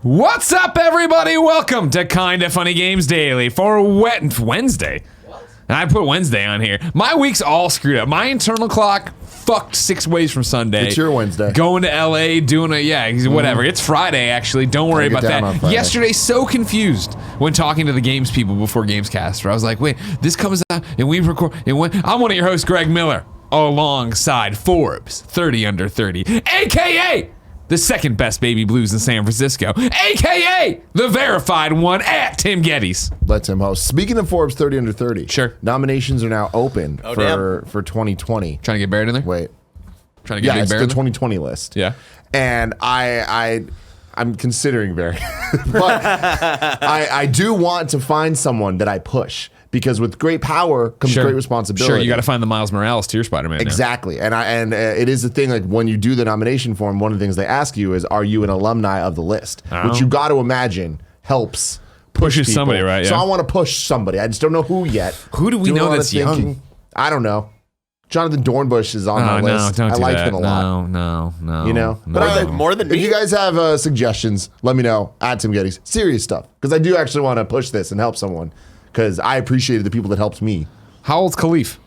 What's up, everybody? Welcome to Kinda Funny Games Daily for Wednesday. What? I put Wednesday on here. My week's all screwed up. My internal clock fucked 6 ways from Sunday. It's your Wednesday. Going to LA, doing whatever. It's Friday, actually. Don't worry about that. Yesterday, so confused when talking to the games people before Gamescast, where I was like, wait, this comes out and we record. And I'm one of your hosts, Greg Miller, alongside Forbes, 30 under 30, a.k.a. the second best baby blues in San Francisco, a.k.a. the verified one at Tim Geddes. Let Tim host. Speaking of Forbes 30 under 30, sure. Nominations are now open for 2020. Trying to get buried in there? Wait. Trying to get buried in there? Yeah, it's the 2020 list. Yeah. And I'm considering burying. But I do want to find someone that I push. Because with great power comes great responsibility. Sure, you got to find the Miles Morales to your Spider-Man. Exactly, now. and it is the thing. Like when you do the nomination form, one of the things they ask you is, "Are you an alumni of the list?" Which you got to imagine helps pushes people. Somebody, right? Yeah. So I want to push somebody. I just don't know who yet. Who do we know that's young? I don't know. Jonathan Dornbush is on my list. No, don't do I like that. him a lot. No. You know, but more than me. If you guys have suggestions, let me know. At Tim Geddes. Serious stuff, because I do actually want to push this and help someone. Because I appreciated the people that helped me. How old's Khalif?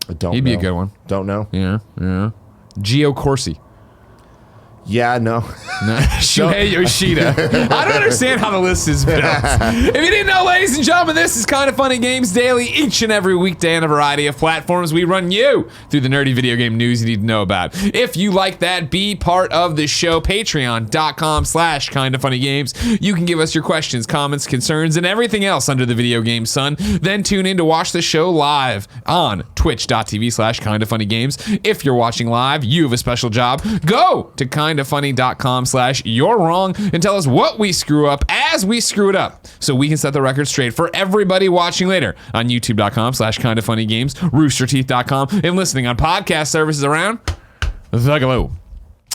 I don't know. He'd be a good one. Don't know. Yeah. Gio Corsi. Yeah, no. Shuhei Yoshida. I don't understand how the list is built. If you didn't know, ladies and gentlemen, this is Kinda Funny Games Daily. Each and every weekday on a variety of platforms, we run you through the nerdy video game news you need to know about. If you like that, be part of the show. Patreon.com/KindaFunnyGames. You can give us your questions, comments, concerns, and everything else under the video game sun. Then tune in to watch the show live on twitch.tv/KindaFunnyGames. If you're watching live, you have a special job. Go to kindafunny.com/you're wrong and tell us what we screw up as we screw it up so we can set the record straight for everybody watching later on youtube.com/kindafunnygames, roosterteeth.com, and listening on podcast services around the globe.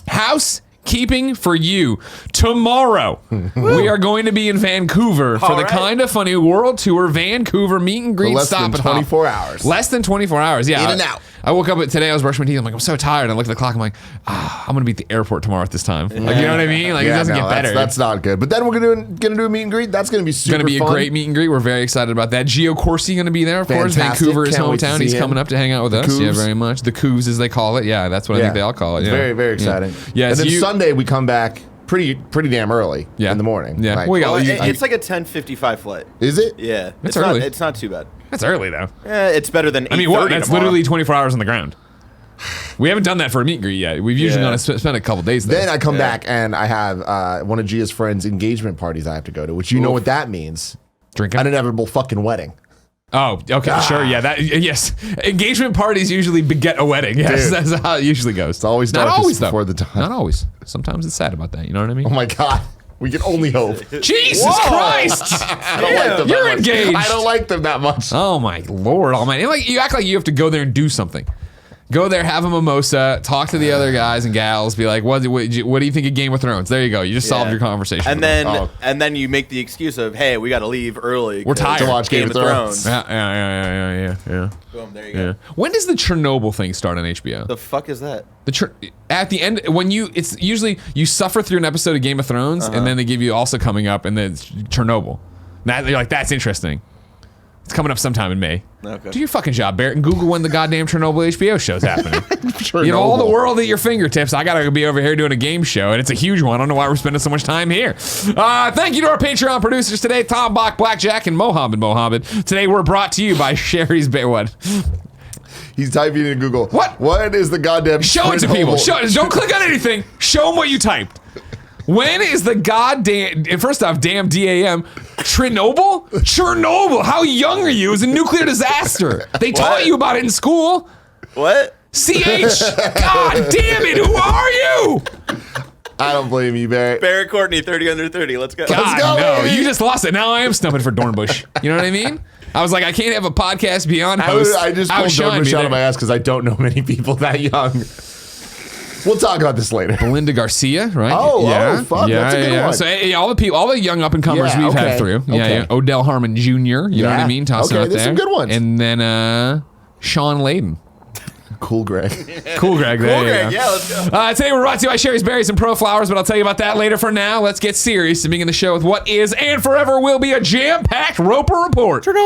Housekeeping for you. Tomorrow, we are going to be in Vancouver for the Kinda Funny World Tour Vancouver meet and greet stop at 24 hours. Less than 24 hours, yeah. In and out. I woke up today, I was brushing my teeth, I'm like, I'm so tired. I look at the clock, I'm like, I'm gonna be at the airport tomorrow at this time. Like, you know what I mean? Like, it doesn't get better. That's not good. But then we're gonna do a meet and greet. That's gonna be super fun. It's gonna be a great meet and greet. We're very excited about that. Gio Corsi gonna be there, of course. Vancouver is hometown. He's coming up to hang out with us. Yeah, very much. The Coups, as they call it. Yeah, that's what I think they all call it. It's very, very exciting. Yeah. And then Sunday we come back pretty damn early in the morning. Yeah. It's like a 10:55 flight. Is it? Yeah. It's early. It's not too bad. That's early, though. It's better than 8:30 that's tomorrow. literally 24 hours on the ground. We haven't done that for a meet and greet yet. We've usually gone to spend a couple days there. Then I come back and I have one of Gia's friends' engagement parties I have to go to, which you know what that means. Drinking? An inevitable fucking wedding. Oh, okay, sure, yeah, yes. Engagement parties usually beget a wedding. Yes, Dude. That's how it usually goes. It's always not always before the time. Not always. Sometimes it's sad about that. You know what I mean? Oh my God. We can only hope. Jesus Christ! I don't like them You're that much. engaged. I don't like them that much. Oh my Lord Almighty! Like you act like you have to go there and do something. Go there, have a mimosa, talk to the other guys and gals, be like, what do you think of Game of Thrones? There you go. You just solved your conversation. And then you make the excuse of, hey, we got to leave early. We're tired to watch Game of Thrones. Yeah. Boom, there you go. When does the Chernobyl thing start on HBO? The fuck is that? At the end, it's usually you suffer through an episode of Game of Thrones, and then they give you also coming up, and then it's Chernobyl. You're like, that's interesting. It's coming up sometime in May. Okay. Do your fucking job, Barrett, and Google when the goddamn Chernobyl HBO show's happening. You have all the world at your fingertips. I gotta be over here doing a game show, and it's a huge one. I don't know why we're spending so much time here. Thank you to our Patreon producers today, Tom Bach, Blackjack, and Mohammed. Today we're brought to you by Sherry's What? He's typing in Google. What is the goddamn Show it to people. Don't click on anything. Show them what you typed. When is the goddamn, first off, damn DAM, Chernobyl? How young are you? It was a nuclear disaster. They taught you about it in school. What? CH, god damn it, who are you? I don't blame you, Barrett. Barrett Courtney, 30 under 30. Let's go. God, no, you just lost it. Now I am stumping for Dornbush. You know what I mean? I was like, I can't have a podcast beyond host. I just pulled Dornbush out of my ass because I don't know many people that young. We'll talk about this later. Belinda Garcia, right? Oh, fuck. That's a good one. So all the young up-and-comers we've had through. Yeah. Odell Harmon Jr., you know what I mean? Tossing out there's there. some good ones. And then Sean Layden. Cool, Greg. Cool, Greg. There Cool, you Greg. go. Yeah, let's go. Today we're brought to you by Sherry's Berries and Pro Flowers, but I'll tell you about that later. For now, let's get serious and begin the show with what is and forever will be a jam-packed Roper Report. It's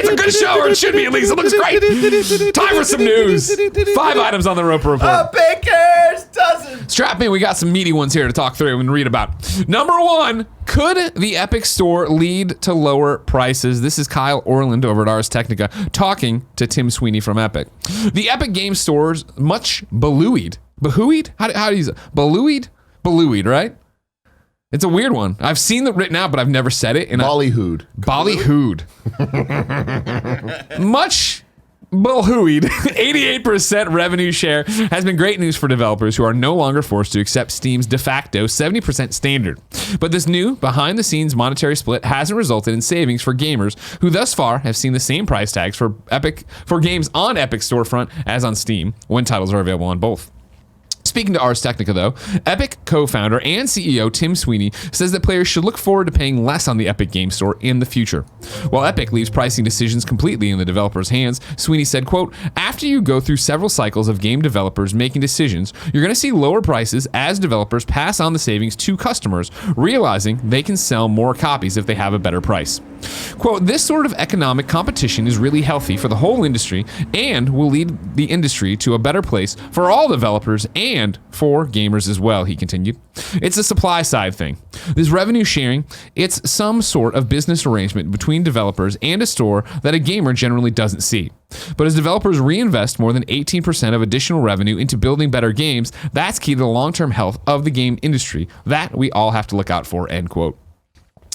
a good show, or it should be at least. It looks great. Time for some news. 5 items on the Roper Report. A baker's dozen. Strap in, we got some meaty ones here to talk through and read about. Number 1, could the Epic Store lead to lower prices? This is Kyle Orland over at Ars Technica talking to Tim Sweeney from Epic. The Epic Game Store's much beluied. Behooed? How do you say Beluied? Beluied, right? It's a weird one. I've seen it written out, but I've never said it. Bollyhood. Bollyhood. Much Bullhooeyed 88% revenue share has been great news for developers who are no longer forced to accept Steam's de facto 70% standard. But this new behind-the-scenes monetary split hasn't resulted in savings for gamers who thus far have seen the same price tags for games on Epic Storefront as on Steam when titles are available on both. Speaking to Ars Technica, though, Epic co-founder and CEO Tim Sweeney says that players should look forward to paying less on the Epic Game Store in the future. While Epic leaves pricing decisions completely in the developers' hands, Sweeney said, quote, after you go through several cycles of game developers making decisions, you're going to see lower prices as developers pass on the savings to customers, realizing they can sell more copies if they have a better price. Quote, this sort of economic competition is really healthy for the whole industry and will lead the industry to a better place for all developers and for gamers as well, he continued. It's a supply side thing. This revenue sharing, it's some sort of business arrangement between developers and a store that a gamer generally doesn't see. But as developers reinvest more than 18% of additional revenue into building better games, that's key to the long-term health of the game industry that we all have to look out for, end quote.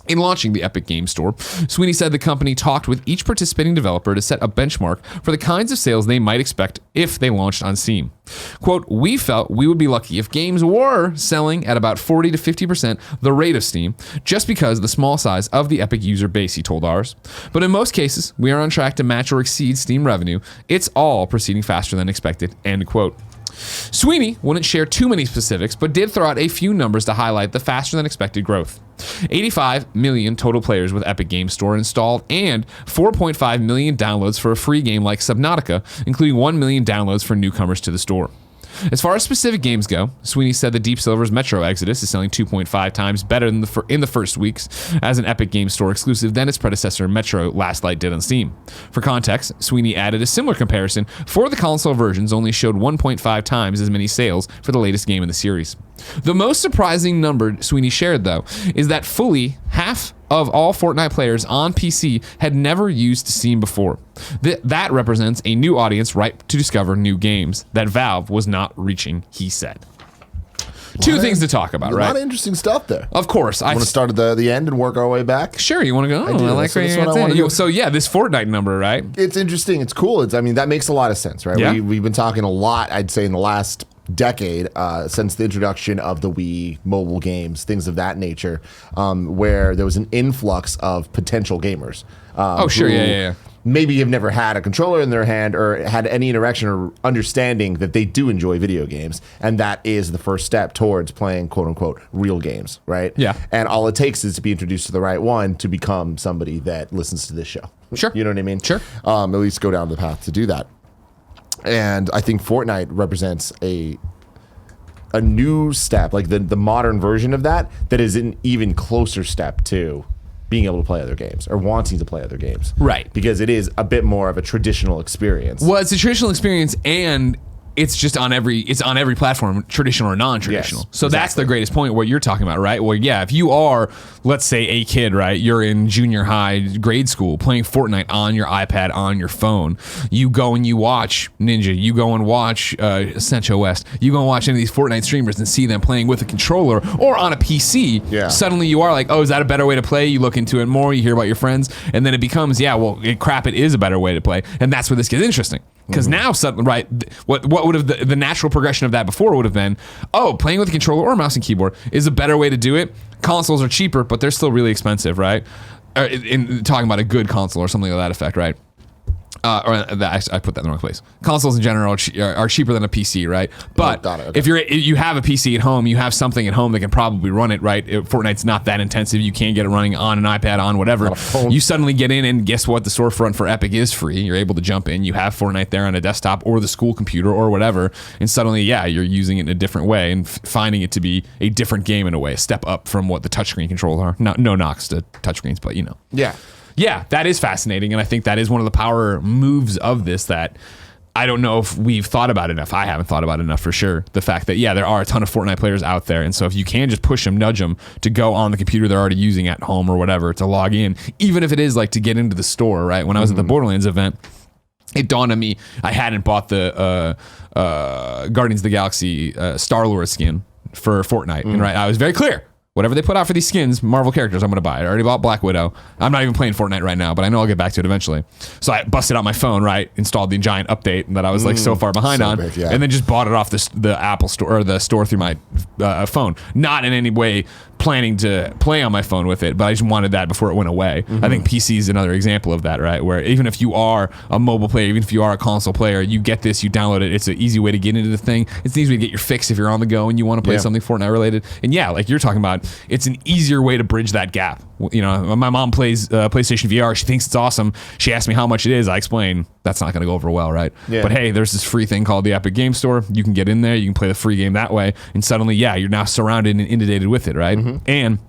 In launching the Epic Game Store, Sweeney said the company talked with each participating developer to set a benchmark for the kinds of sales they might expect if they launched on Steam. Quote, we felt we would be lucky if games were selling at about 40 to 50% the rate of Steam, just because of the small size of the Epic user base, he told ours. But in most cases, we are on track to match or exceed Steam revenue. It's all proceeding faster than expected, end quote. Sweeney wouldn't share too many specifics, but did throw out a few numbers to highlight the faster than expected growth. 85 million total players with Epic Game Store installed and 4.5 million downloads for a free game like Subnautica, including 1 million downloads for newcomers to the store. As far as specific games go, Sweeney said that Deep Silver's Metro Exodus is selling 2.5 times better than in the first weeks as an Epic Game Store exclusive than its predecessor Metro Last Light did on Steam. For context, Sweeney added a similar comparison for the console versions only showed 1.5 times as many sales for the latest game in the series. The most surprising number Sweeney shared, though, is that fully half of all Fortnite players on PC had never used Steam before. That represents a new audience ripe to discover new games that Valve was not reaching, he said. Two things to talk about, right? A lot of interesting stuff there. Of course. I want to start at the end and work our way back. Sure, you want to go? I do. I like That's what I want to do. So yeah, this Fortnite number, right? It's interesting. It's cool. I mean, that makes a lot of sense, right? Yeah. We've been talking a lot, I'd say, in the last decade since the introduction of the Wii mobile games, things of that nature, where there was an influx of potential gamers. Yeah. Maybe have never had a controller in their hand or had any interaction or understanding that they do enjoy video games. And that is the first step towards playing, quote unquote, real games, right? Yeah. And all it takes is to be introduced to the right one to become somebody that listens to this show. Sure. You know what I mean? Sure. At least go down the path to do that. And I think Fortnite represents a new step, like the modern version of that is an even closer step to being able to play other games or wanting to play other games. Right. Because it is a bit more of a traditional experience. Well, it's a traditional experience and it's just on every platform, traditional or non-traditional. Yes, so that's the greatest point, what you're talking about, right? Well, yeah, if you are, let's say, a kid, right? You're in junior high, grade school, playing Fortnite on your iPad, on your phone. You go and you watch Ninja. You go and watch Sencho West. You go and watch any of these Fortnite streamers and see them playing with a controller or on a PC. Yeah. Suddenly you are like, oh, is that a better way to play? You look into it more, you hear about your friends, and then it becomes, it is a better way to play. And that's where this gets interesting. Because now, suddenly, right, what would have the natural progression of that before would have been, playing with a controller or a mouse and keyboard is a better way to do it. Consoles are cheaper, but they're still really expensive, right? In talking about a good console or something of that effect, right? I put that in the wrong place. Consoles in general are cheaper than a PC, right? But got it, okay. if you have a PC at home, you have something at home that can probably run it, right? Fortnite's not that intensive. You can get it running on an iPad, on whatever. You suddenly get in, and guess what? The storefront for Epic is free. You're able to jump in. You have Fortnite there on a desktop or the school computer or whatever, and suddenly, yeah, you're using it in a different way and finding it to be a different game in a way, a step up from what the touchscreen controls are. No knocks to touchscreens, but Yeah. Yeah, that is fascinating, and I think that is one of the power moves of this that I don't know if we've thought about enough. I haven't thought about enough for sure. The fact that, yeah, there are a ton of Fortnite players out there, and so if you can just push them, nudge them to go on the computer they're already using at home or whatever to log in, even if it is like to get into the store, right? When I was at the Borderlands event, it dawned on me I hadn't bought the Guardians of the Galaxy Star-Lord skin for Fortnite, and right, I was very clear. Whatever they put out for these skins, Marvel characters, I'm going to buy. I already bought Black Widow. I'm not even playing Fortnite right now, but I know I'll get back to it eventually. So I busted out my phone, right? Installed the giant update that I was like so far behind so on, big, yeah. and then just bought it off the Apple store or the store through my phone. Not in any way planning to play on my phone with it, but I just wanted that before it went away. I think PC is another example of that, right? Where even if you are a mobile player, even if you are a console player, you get this, you download it. It's an easy way to get into the thing. It's an easy way to get your fix if you're on the go and you want to play something Fortnite related. And yeah, like you're talking about, it's an easier way to bridge that gap. My mom plays PlayStation VR. She thinks it's awesome. She asked me how much it is. I explain that's not going to go over well, right? Yeah. But hey, there's this free thing called the Epic Game Store. You can get in there. You can play the free game that way. And suddenly, yeah, you're now surrounded and inundated with it, right? And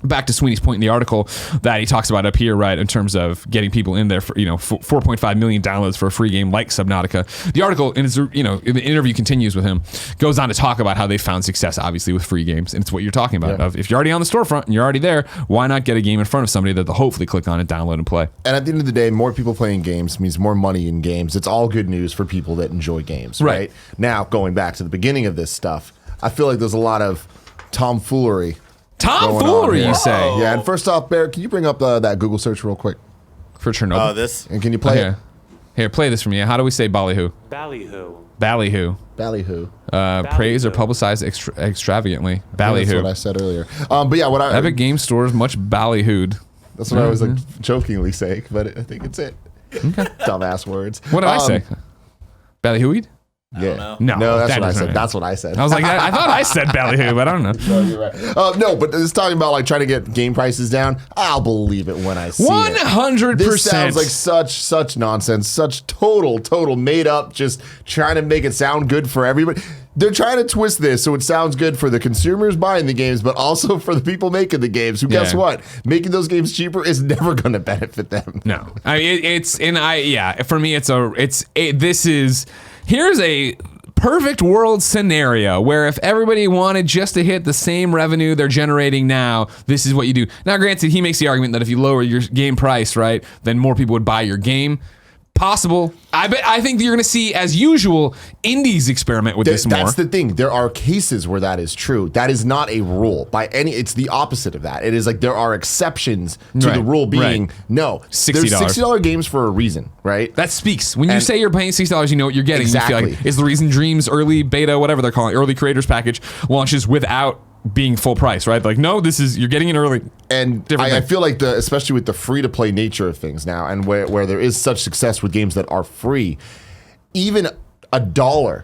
back to Sweeney's point in the article that he talks about up here, right, in terms of getting people in there for, 4.5 million downloads for a free game like Subnautica. The article, and the interview continues with him, goes on to talk about how they found success, obviously, with free games. And it's what you're talking about. Of if you're already on the storefront and you're already there, why not get a game in front of somebody that they'll hopefully click on and download and play? And at the end of the day, more people playing games means more money in games. It's all good news for people that enjoy games, right? Now, going back to the beginning of this stuff, I feel like there's a lot of tomfoolery. Tomfoolery, you say? Yeah, and first off, Bear, can you bring up that Google search real quick? For Chernobyl. This? And can you play it? Here, play this for me. How do we say ballyhoo? Ballyhoo. Ballyhoo. Ballyhoo. Praise or publicized extravagantly. Ballyhoo. That's what I said earlier. But yeah, what I Epic Game Store is much ballyhooed. That's what I was like jokingly saying, but I think it's it. Okay. Dumbass words. What did I say? Ballyhooed? Yeah. No, that's that what I doesn't said. mean- That's what I said. I was like, I thought I said ballyhoo, but I don't know. No, you're right. No, but it's talking about like trying to get game prices down. I'll believe it when I see it. 100%. This sounds like such nonsense, such total made up, just trying to make it sound good for everybody. They're trying to twist this so it sounds good for the consumers buying the games, but also for the people making the games. Who guess what? Making those games cheaper is never going to benefit them. No, I mean, for me, here's a perfect world scenario where if everybody wanted just to hit the same revenue they're generating now, this is what you do. Now, granted, he makes the argument that if you lower your game price, right, then more people would buy your game. Possible. I think you're going to see, as usual, indies experiment with this more. That's the thing. There are cases where that is true. That is not a rule it's the opposite of that. It is like there are exceptions to the rule being no. $60. There's $60 games for a reason, right? That speaks. When you say you're paying $60, you know what you're getting. Exactly. You feel like, is the reason Dreams early beta, whatever they're calling it, early creators package launches without being full price, right? Like, no, you're getting it early. And I feel like especially with the free-to-play nature of things now, and where there is such success with games that are free, even $1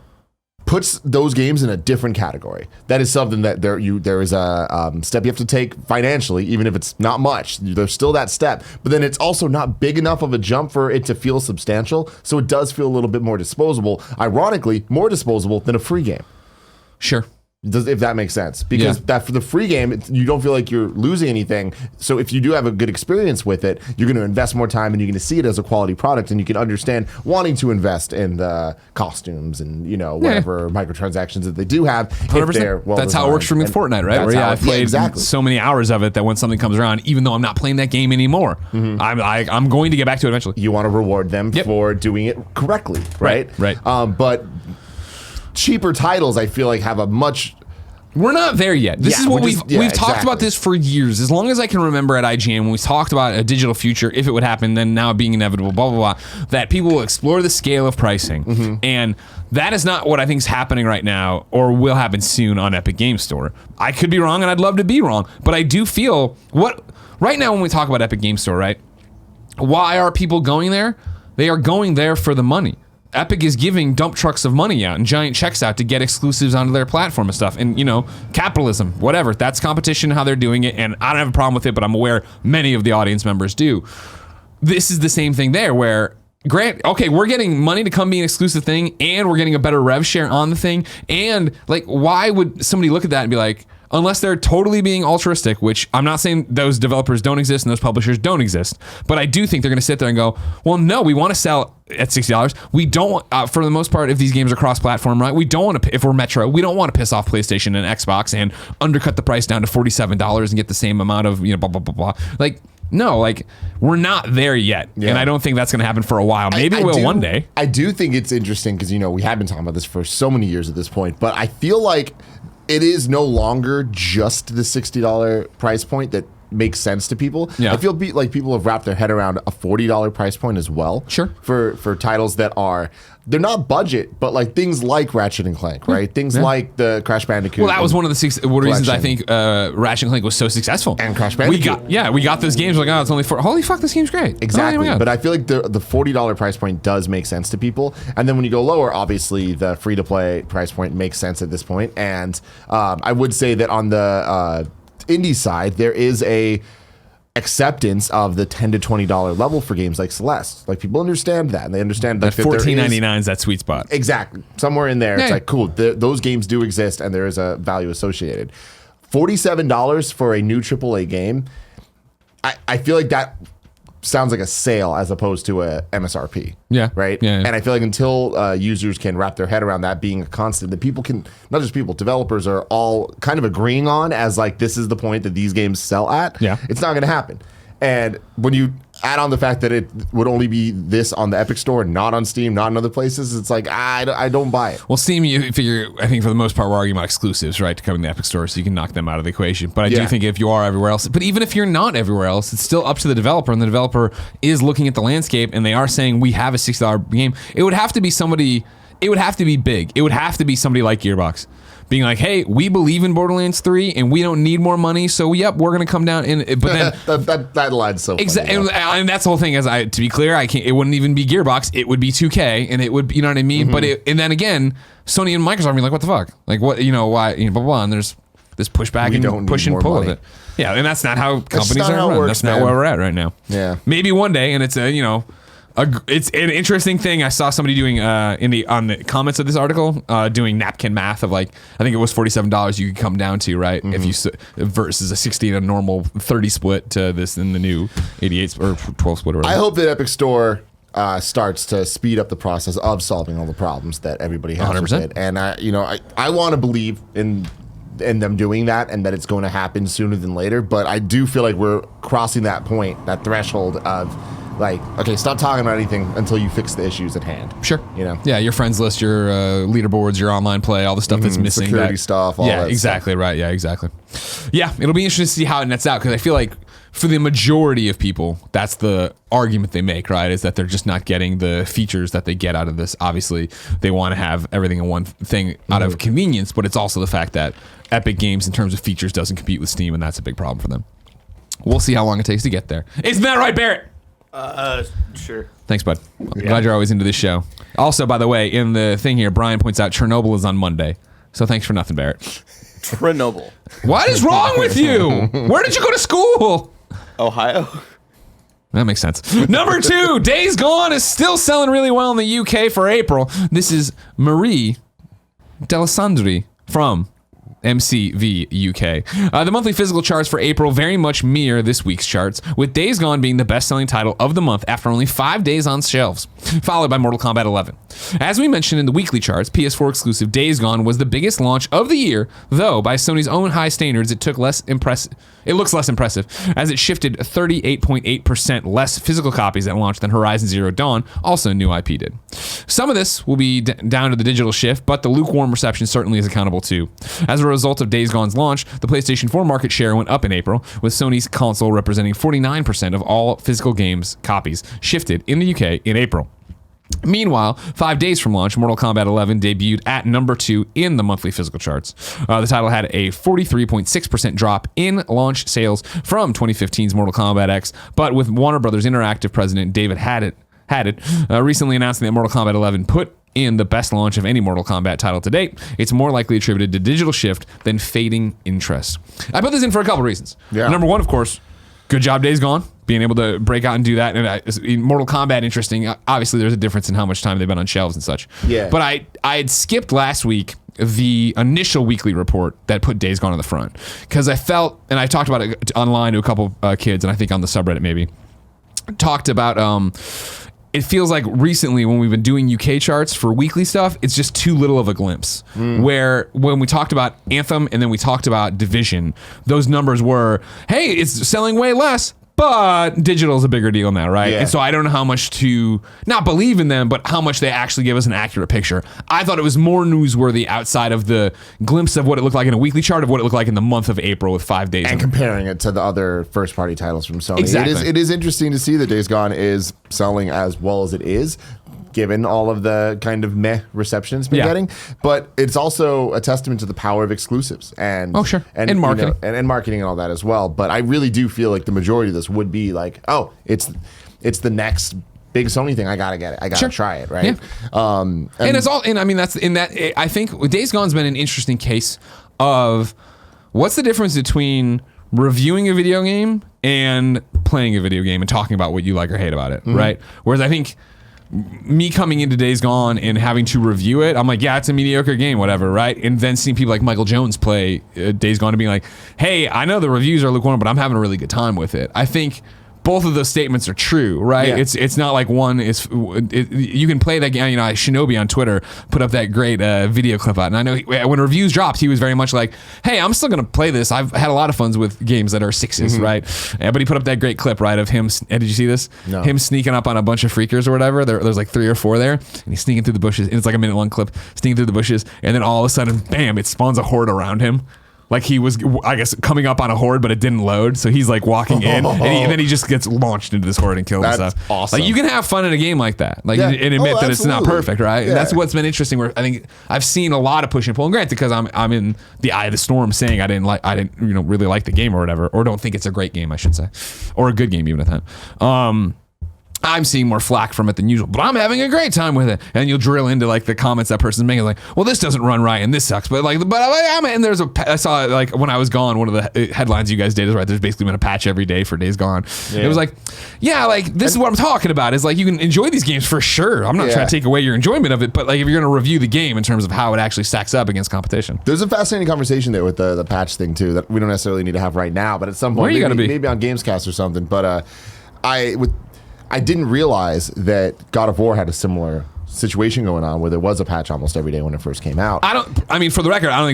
puts those games in a different category. That is something that there is a step you have to take financially, even if it's not much. There's still that step, but then it's also not big enough of a jump for it to feel substantial, so it does feel a little bit more disposable. Ironically, more disposable than a free game. Sure. If that makes sense, because that for the free game, you don't feel like you're losing anything. So if you do have a good experience with it, you're going to invest more time and you're going to see it as a quality product, and you can understand wanting to invest in the costumes and whatever microtransactions that they do have. 100%. That's how it works for me with Fortnite, right? Where I've played so many hours of it that when something comes around, even though I'm not playing that game anymore, I'm going to get back to it eventually. You want to reward them for doing it correctly, right? Right. But cheaper titles, I feel like, have a much... We're not there yet. This is what we've talked about this for years. As long as I can remember at IGN, when we talked about a digital future, if it would happen, then now being inevitable, blah, blah, blah, that people will explore the scale of pricing. And that is not what I think is happening right now or will happen soon on Epic Game Store. I could be wrong, and I'd love to be wrong, but I do feel right now when we talk about Epic Game Store, right? Why are people going there? They are going there for the money. Epic is giving dump trucks of money out and giant checks out to get exclusives onto their platform and stuff. And, capitalism, whatever. That's competition, how they're doing it. And I don't have a problem with it, but I'm aware many of the audience members do. This is the same thing there where, we're getting money to come be an exclusive thing, and we're getting a better rev share on the thing. And why would somebody look at that and be like, unless they're totally being altruistic, which I'm not saying those developers don't exist and those publishers don't exist, but I do think they're going to sit there and go, well, no, we want to sell at $60. We don't, for the most part, if these games are cross-platform, right? We don't want to, if we're Metro, we don't want to piss off PlayStation and Xbox and undercut the price down to $47 and get the same amount of, blah, blah, blah, blah. No, we're not there yet. Yeah. And I don't think that's going to happen for a while. Maybe it will one day. I do think it's interesting because, we have been talking about this for so many years at this point, but I feel like it is no longer just the $60 price point that makes sense to people. Yeah. I feel like people have wrapped their head around a $40 price point as well. Sure. For titles that they're not budget, but things like Ratchet and Clank, right? Things like the Crash Bandicoot. Well, that was one of the reasons I think Ratchet and Clank was so successful. And Crash Bandicoot. We got those games. We're like, it's only $4. Holy fuck, this game's great. Exactly. Oh, but I feel like the $40 price point does make sense to people. And then when you go lower, obviously the free-to-play price point makes sense at this point. And I would say that on the indie side, there is a acceptance of the $10 to $20 level for games like Celeste. People understand that, and they understand that $14.99 is that sweet spot. Exactly. Somewhere in there, it's cool. Those games do exist, and there is a value associated. $47 for a new AAA game, I feel like that sounds like a sale as opposed to a MSRP. Yeah. Right? Yeah. And I feel like until users can wrap their head around that being a constant, that people can, not just people, developers are all kind of agreeing on as this is the point that these games sell at. Yeah. It's not going to happen. And when you add on the fact that it would only be this on the Epic Store, not on Steam, not in other places, it's I don't buy it. Well, Steam, you figure, I think for the most part, we're arguing about exclusives, right, to come in the Epic Store, so you can knock them out of the equation. But I do think if you are everywhere else, but even if you're not everywhere else, it's still up to the developer, and the developer is looking at the landscape, and they are saying, we have a $60 game. It would have to be somebody, it would have to be big. It would have to be somebody like Gearbox. Being like, hey, we believe in Borderlands 3 and we don't need more money, so we're gonna come down and but then that line's so exactly, and that's the whole thing. To be clear, it wouldn't even be Gearbox, it would be 2K, and it would, you know what I mean? But and then again, Sony and Microsoft are being like, what the fuck? Why, blah blah blah, and there's this pushback and push and pull of it. Yeah, and that's not how companies are run. That's not where we're at right now. Yeah, maybe one day, and it's it's an interesting thing. I saw somebody doing on the comments of this article doing napkin math of I think it was $47 you could come down to, right? If you versus a 60 and a normal 30 split to this in the new 88 or 12 split or whatever. I hope that Epic Store starts to speed up the process of solving all the problems that everybody has 100%. with it. And I want to believe in them doing that and that it's going to happen sooner than later. But I do feel like we're crossing that point, that threshold of okay, stop talking about anything until you fix the issues at hand. Sure. Yeah, your friends list, your leaderboards, your online play, all the stuff that's missing. Security stuff, all that stuff. Exactly right. Yeah, exactly. Yeah, it'll be interesting to see how it nets out, because I feel like for the majority of people, that's the argument they make, right? Is that they're just not getting the features that they get out of this. Obviously, they want to have everything in one thing out of convenience, but it's also the fact that Epic Games, in terms of features, doesn't compete with Steam, and that's a big problem for them. We'll see how long it takes to get there. Isn't that right, Barrett? Sure. Thanks, bud. I'm glad you're always into this show. Also, by the way, in the thing here, Brian points out Chernobyl is on Monday. So thanks for nothing, Barrett. Chernobyl. What is wrong with you? Where did you go to school? Ohio. That makes sense. Number 2, Days Gone is still selling really well in the UK for April. This is Marie Delisandri from MCV UK. The monthly physical charts for April very much mirror this week's charts, with Days Gone being the best-selling title of the month after only 5 days on shelves, followed by Mortal Kombat 11. As we mentioned in the weekly charts, PS4 exclusive Days Gone was the biggest launch of the year, though by Sony's own high standards, it looks less impressive, as it shifted 38.8% less physical copies at launch than Horizon Zero Dawn, also a new IP, did. Some of this will be down to the digital shift, but the lukewarm reception certainly is accountable too. As a result of Days Gone's launch, the PlayStation 4 market share went up in April, with Sony's console representing 49% of all physical games copies shifted in the UK in April. Meanwhile, 5 days from launch, Mortal Kombat 11 debuted at number 2 in the monthly physical charts. The title had a 43.6% drop in launch sales from 2015's Mortal Kombat X, but with Warner Brothers Interactive president David had it, recently announcing that Mortal Kombat 11 put in the best launch of any Mortal Kombat title to date. It's more likely attributed to digital shift than fading interest. I put this in for a couple reasons. Yeah. Number one, of course, good job, Days Gone, being able to break out and do that. And Mortal Kombat, interesting. Obviously, there's a difference in how much time they've been on shelves and such. Yeah. But I had skipped last week the initial weekly report that put Days Gone on the front, because I felt, and I talked about it online to a couple kids, and I think on the subreddit maybe, talked about it feels like recently when we've been doing UK charts for weekly stuff, it's just too little of a glimpse. Where when we talked about Anthem and then we talked about Division, those numbers were, hey, it's selling way less, but digital is a bigger deal now, right? Yeah. And so I don't know how much to not believe in them, but how much they actually give us an accurate picture. I thought it was more newsworthy outside of the glimpse of what it looked like in a weekly chart of what it looked like in the month of April with 5 days. And comparing it to the other first-party titles from Sony. Exactly. It is interesting to see that Days Gone is selling as well as it is, given all of the kind of meh reception it's been getting. But it's also a testament to the power of exclusives and and marketing. And marketing and all that as well. But I really do feel like the majority of this would be like, oh, it's the next big Sony thing. I gotta get it. I gotta try it, right? Yeah. And it's all, and I mean, that's in that, I think Days Gone's been an interesting case of what's the difference between reviewing a video game and playing a video game and talking about what you like or hate about it, right? Whereas I think me coming into Days Gone and having to review it, I'm like, yeah, it's a mediocre game, whatever, right? And then seeing people like Michael Jones play Days Gone and being like, hey, I know the reviews are lukewarm, but I'm having a really good time with it. I think both of those statements are true, right? Yeah. It's not like one is, you can play that game. You know, Shinobi on Twitter put up that great video clip out, and I know when reviews dropped, he was very much like, hey, I'm still gonna play this. I've had a lot of fun with games that are 6s, right? But he put up that great clip, right, of him. Did you see this? No. Him sneaking up on a bunch of freakers or whatever. There's like 3 or 4 there, and he's sneaking through the bushes. And it's like a minute long clip, sneaking through the bushes, and then all of a sudden, bam! It spawns a horde around him. Like he was, I guess, coming up on a horde, but it didn't load. So he's like walking in, and then he just gets launched into this horde and killed and That's stuff. awesome. Like you can have fun in a game like that, like Yeah. and admit that it's not absolutely. perfect, right? Yeah. And that's what's been interesting. Where I think I've seen a lot of push and pull. And granted, because I'm in the eye of the storm, saying I didn't really like the game or whatever, or don't think it's a great game, I should say, or a good game even at that. I'm seeing more flack from it than usual, but I'm having a great time with it. And you'll drill into like the comments that person's making, like, well, this doesn't run right and this sucks. But and I saw like when I was gone, one of the headlines you guys did is right. There's basically been a patch every day for Days Gone. Yeah. It was like, yeah, like this is what I'm talking about. Is like you can enjoy these games for sure. I'm not trying to take away your enjoyment of it, but like if you're going to review the game in terms of how it actually stacks up against competition. There's a fascinating conversation there with the patch thing too that we don't necessarily need to have right now, but at some point, maybe on Gamescast or something. But I didn't realize that God of War had a similar situation going on where there was a patch almost every day when it first came out. I mean, for the record, I don't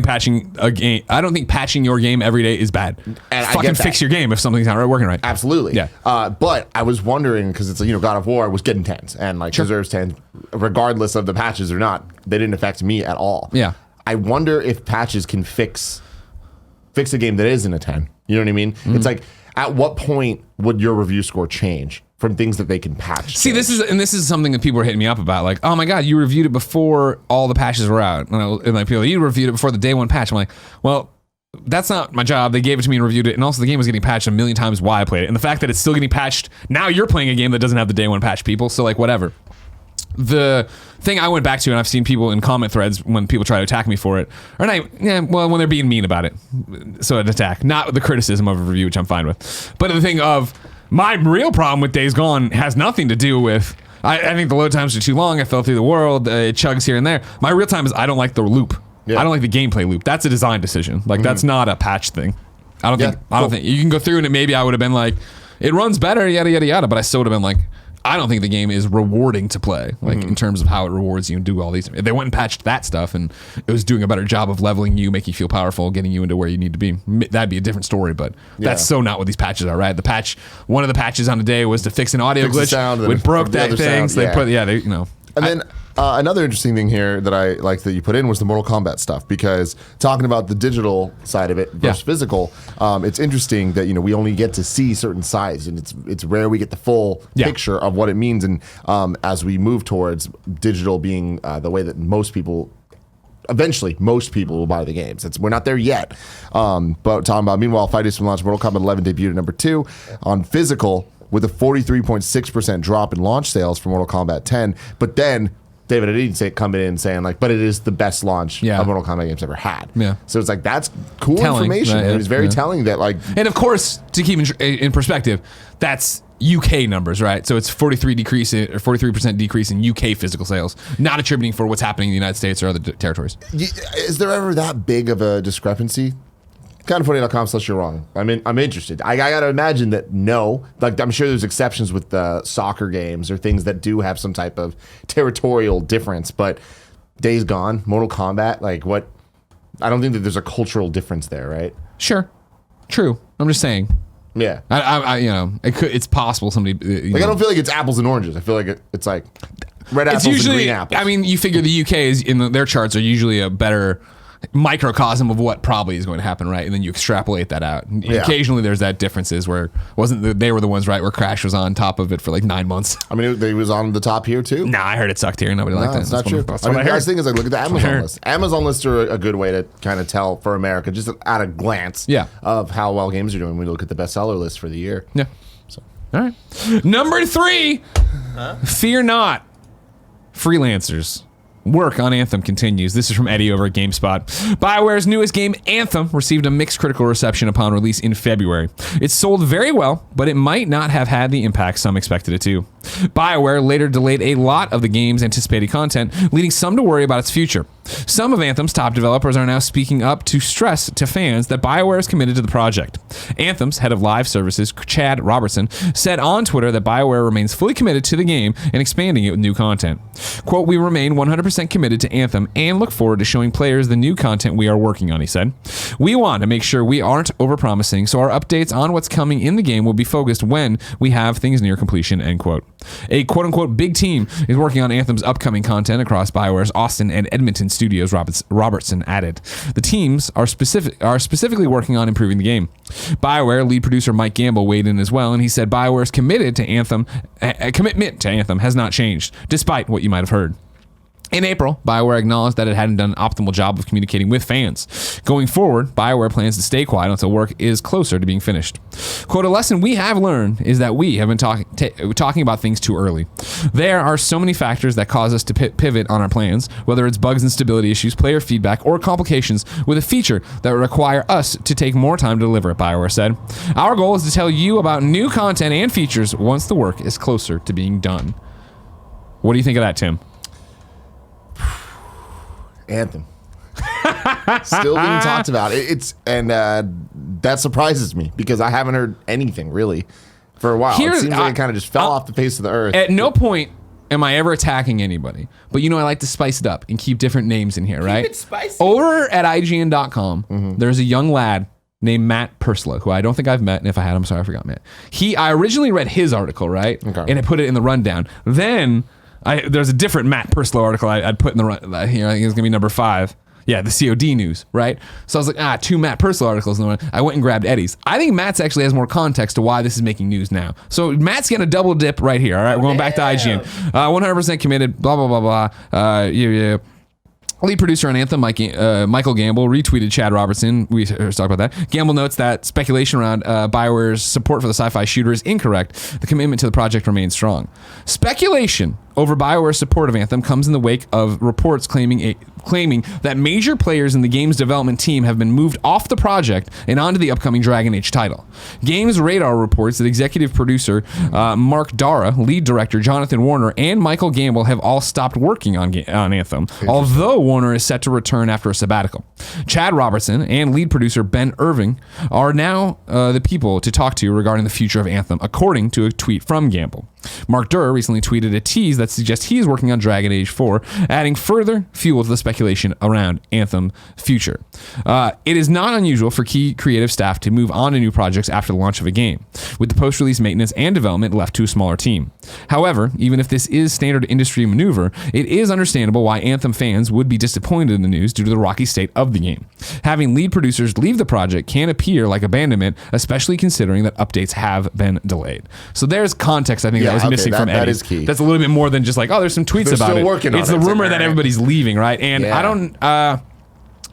think patching your game every day is bad. And fucking fix your game if something's not working right. Absolutely. Yeah. But I was wondering, because it's God of War was getting 10s and like deserves 10s, regardless of the patches or not. They didn't affect me at all. Yeah. I wonder if patches can fix a game that isn't a 10. You know what I mean? It's like, at what point would your review score change from things that they can patch? See, this is something that people are hitting me up about. Like, oh my God, you reviewed it before all the patches were out. And like people, you reviewed it before the day one patch. I'm like, well, that's not my job. They gave it to me and reviewed it. And also the game was getting patched a million times while I played it. And the fact that it's still getting patched, now you're playing a game that doesn't have the day one patch, people. So like, whatever. The thing I went back to, and I've seen people in comment threads when people try to attack me for it, when they're being mean about it. So an attack, not the criticism of a review, which I'm fine with. But the thing of my real problem with Days Gone has nothing to do with, I think the load times are too long. I fell through the world. It chugs here and there. My real time is I don't like the loop. Yeah. I don't like the gameplay loop. That's a design decision. Like that's not a patch thing. I don't think you can go through and maybe I would have been like, it runs better, yada, yada, yada. But I still would have been like, I don't think the game is rewarding to play, like in terms of how it rewards you and do all these. If they went and patched that stuff and it was doing a better job of leveling you, making you feel powerful, getting you into where you need to be, that'd be a different story. But that's so not what these patches are, right? One of the patches on the day was to fix an audio glitch. We broke that thing. So they put, And then another interesting thing here that I like that you put in was the Mortal Kombat stuff, because talking about the digital side of it versus physical, it's interesting that we only get to see certain sides, and it's rare we get the full picture of what it means. And as we move towards digital being the way that most people will buy the games. We're not there yet. But talking about, meanwhile, 5 days from launch, Mortal Kombat 11 debuted at number 2 on physical. with a 43.6% drop in launch sales for Mortal Kombat 10. But then David Adine coming in saying like, but it is the best launch a Mortal Kombat game's ever had. Yeah. So it's like, that's cool Telling, information. right, And it's very telling that like, and of course, to keep in perspective, that's UK numbers, right? So it's 43% decrease in UK physical sales, not attributing for what's happening in the United States or other territories. is there ever that big of a discrepancy? Kindoffunny.com/you're wrong. I'm interested. I gotta imagine that no. Like I'm sure there's exceptions with the soccer games or things that do have some type of territorial difference, but Days Gone, Mortal Kombat, like what? I don't think that there's a cultural difference there, right? Sure, true. I'm just saying. Yeah, I it's possible somebody. I don't feel like it's apples and oranges. I feel like it's like red apples and green apples. I mean, you figure the UK is their charts are usually a better microcosm of what probably is going to happen, right? And then you extrapolate that out. And occasionally there's that differences where they were the ones, right, where Crash was on top of it for like 9 months. I mean, they was on the top here too. Nah, I heard it sucked here. Nobody liked it. That's not true. That's I what mean, I the heard. guy's thing is like, look at the Amazon list. Amazon lists are a good way to kind of tell for America, just at a glance, of how well games are doing when you look at the bestseller list for the year. Yeah. So, all right. Number 3, fear not, freelancers. Work on Anthem continues. This is from Eddie over at GameSpot. BioWare's newest game, Anthem, received a mixed critical reception upon release in February. It sold very well, but it might not have had the impact some expected it to. BioWare later delayed a lot of the game's anticipated content, leading some to worry about its future. Some of Anthem's top developers are now speaking up to stress to fans that BioWare is committed to the project. Anthem's head of live services, Chad Robertson, said on Twitter that BioWare remains fully committed to the game and expanding it with new content. Quote, "We remain 100% committed to Anthem and look forward to showing players the new content we are working on," he said. "We want to make sure we aren't overpromising, so our updates on what's coming in the game will be focused when we have things near completion," end quote. A quote-unquote big team is working on Anthem's upcoming content across BioWare's Austin and Edmonton studios, Robertson added. The teams are specifically working on improving the game. BioWare lead producer Mike Gamble weighed in as well, and he said BioWare's commitment to Anthem has not changed, despite what you might have heard. In April, BioWare acknowledged that it hadn't done an optimal job of communicating with fans. Going forward, BioWare plans to stay quiet until work is closer to being finished. Quote, "A lesson we have learned is that we have been talking about things too early. There are so many factors that cause us to pivot on our plans, whether it's bugs and stability issues, player feedback, or complications with a feature that would require us to take more time to deliver," BioWare said. "Our goal is to tell you about new content and features once the work is closer to being done." What do you think of that, Tim? Anthem. Still being talked about. That surprises me because I haven't heard anything really for a while. It seems like it kind of just fell off the face of the earth. At no point am I ever attacking anybody, but I like to spice it up and keep different names in here, right? Keep it spicy. Over at IGN.com, there's a young lad named Matt Purslow, who I don't think I've met, and if I had, I'm sorry, I forgot Matt. I originally read his article, right? Okay. And I put it in the rundown. Then there's a different Matt Purslow article I'd put in the I think it's gonna be number 5. Yeah, the COD News, right? So I was like, 2 Matt Purslow articles. And I went and grabbed Eddie's. I think Matt's actually has more context to why this is making news now. So Matt's getting a double dip right here. All right, we're going back to IGN. 100% committed. Blah blah blah blah. Yeah. Lead producer on Anthem, Michael Gamble, retweeted Chad Robertson. We talked about that. Gamble notes that speculation around BioWare's support for the sci-fi shooter is incorrect. The commitment to the project remains strong. Speculation over BioWare's support of Anthem comes in the wake of reports claiming that major players in the game's development team have been moved off the project and onto the upcoming Dragon Age title. Games Radar reports that executive producer Mark Dara, lead director Jonathan Warner, and Michael Gamble have all stopped working on Anthem, although Warner is set to return after a sabbatical. Chad Robertson and lead producer Ben Irving are now the people to talk to regarding the future of Anthem, according to a tweet from Gamble. Mark Durr recently tweeted a tease that suggests he is working on Dragon Age 4, adding further fuel to the speculation around Anthem's future. It is not unusual for key creative staff to move on to new projects after the launch of a game, with the post-release maintenance and development left to a smaller team. However, even if this is standard industry maneuver, it is understandable why Anthem fans would be disappointed in the news due to the rocky state of the game. Having lead producers leave the project can appear like abandonment, especially considering that updates have been delayed. So there's context, I think, that was missing from Eddie. That is key. That's a little bit more than just like, there's some tweets They're about still it. working on it's it. the rumor that everybody's leaving, right? And I don't...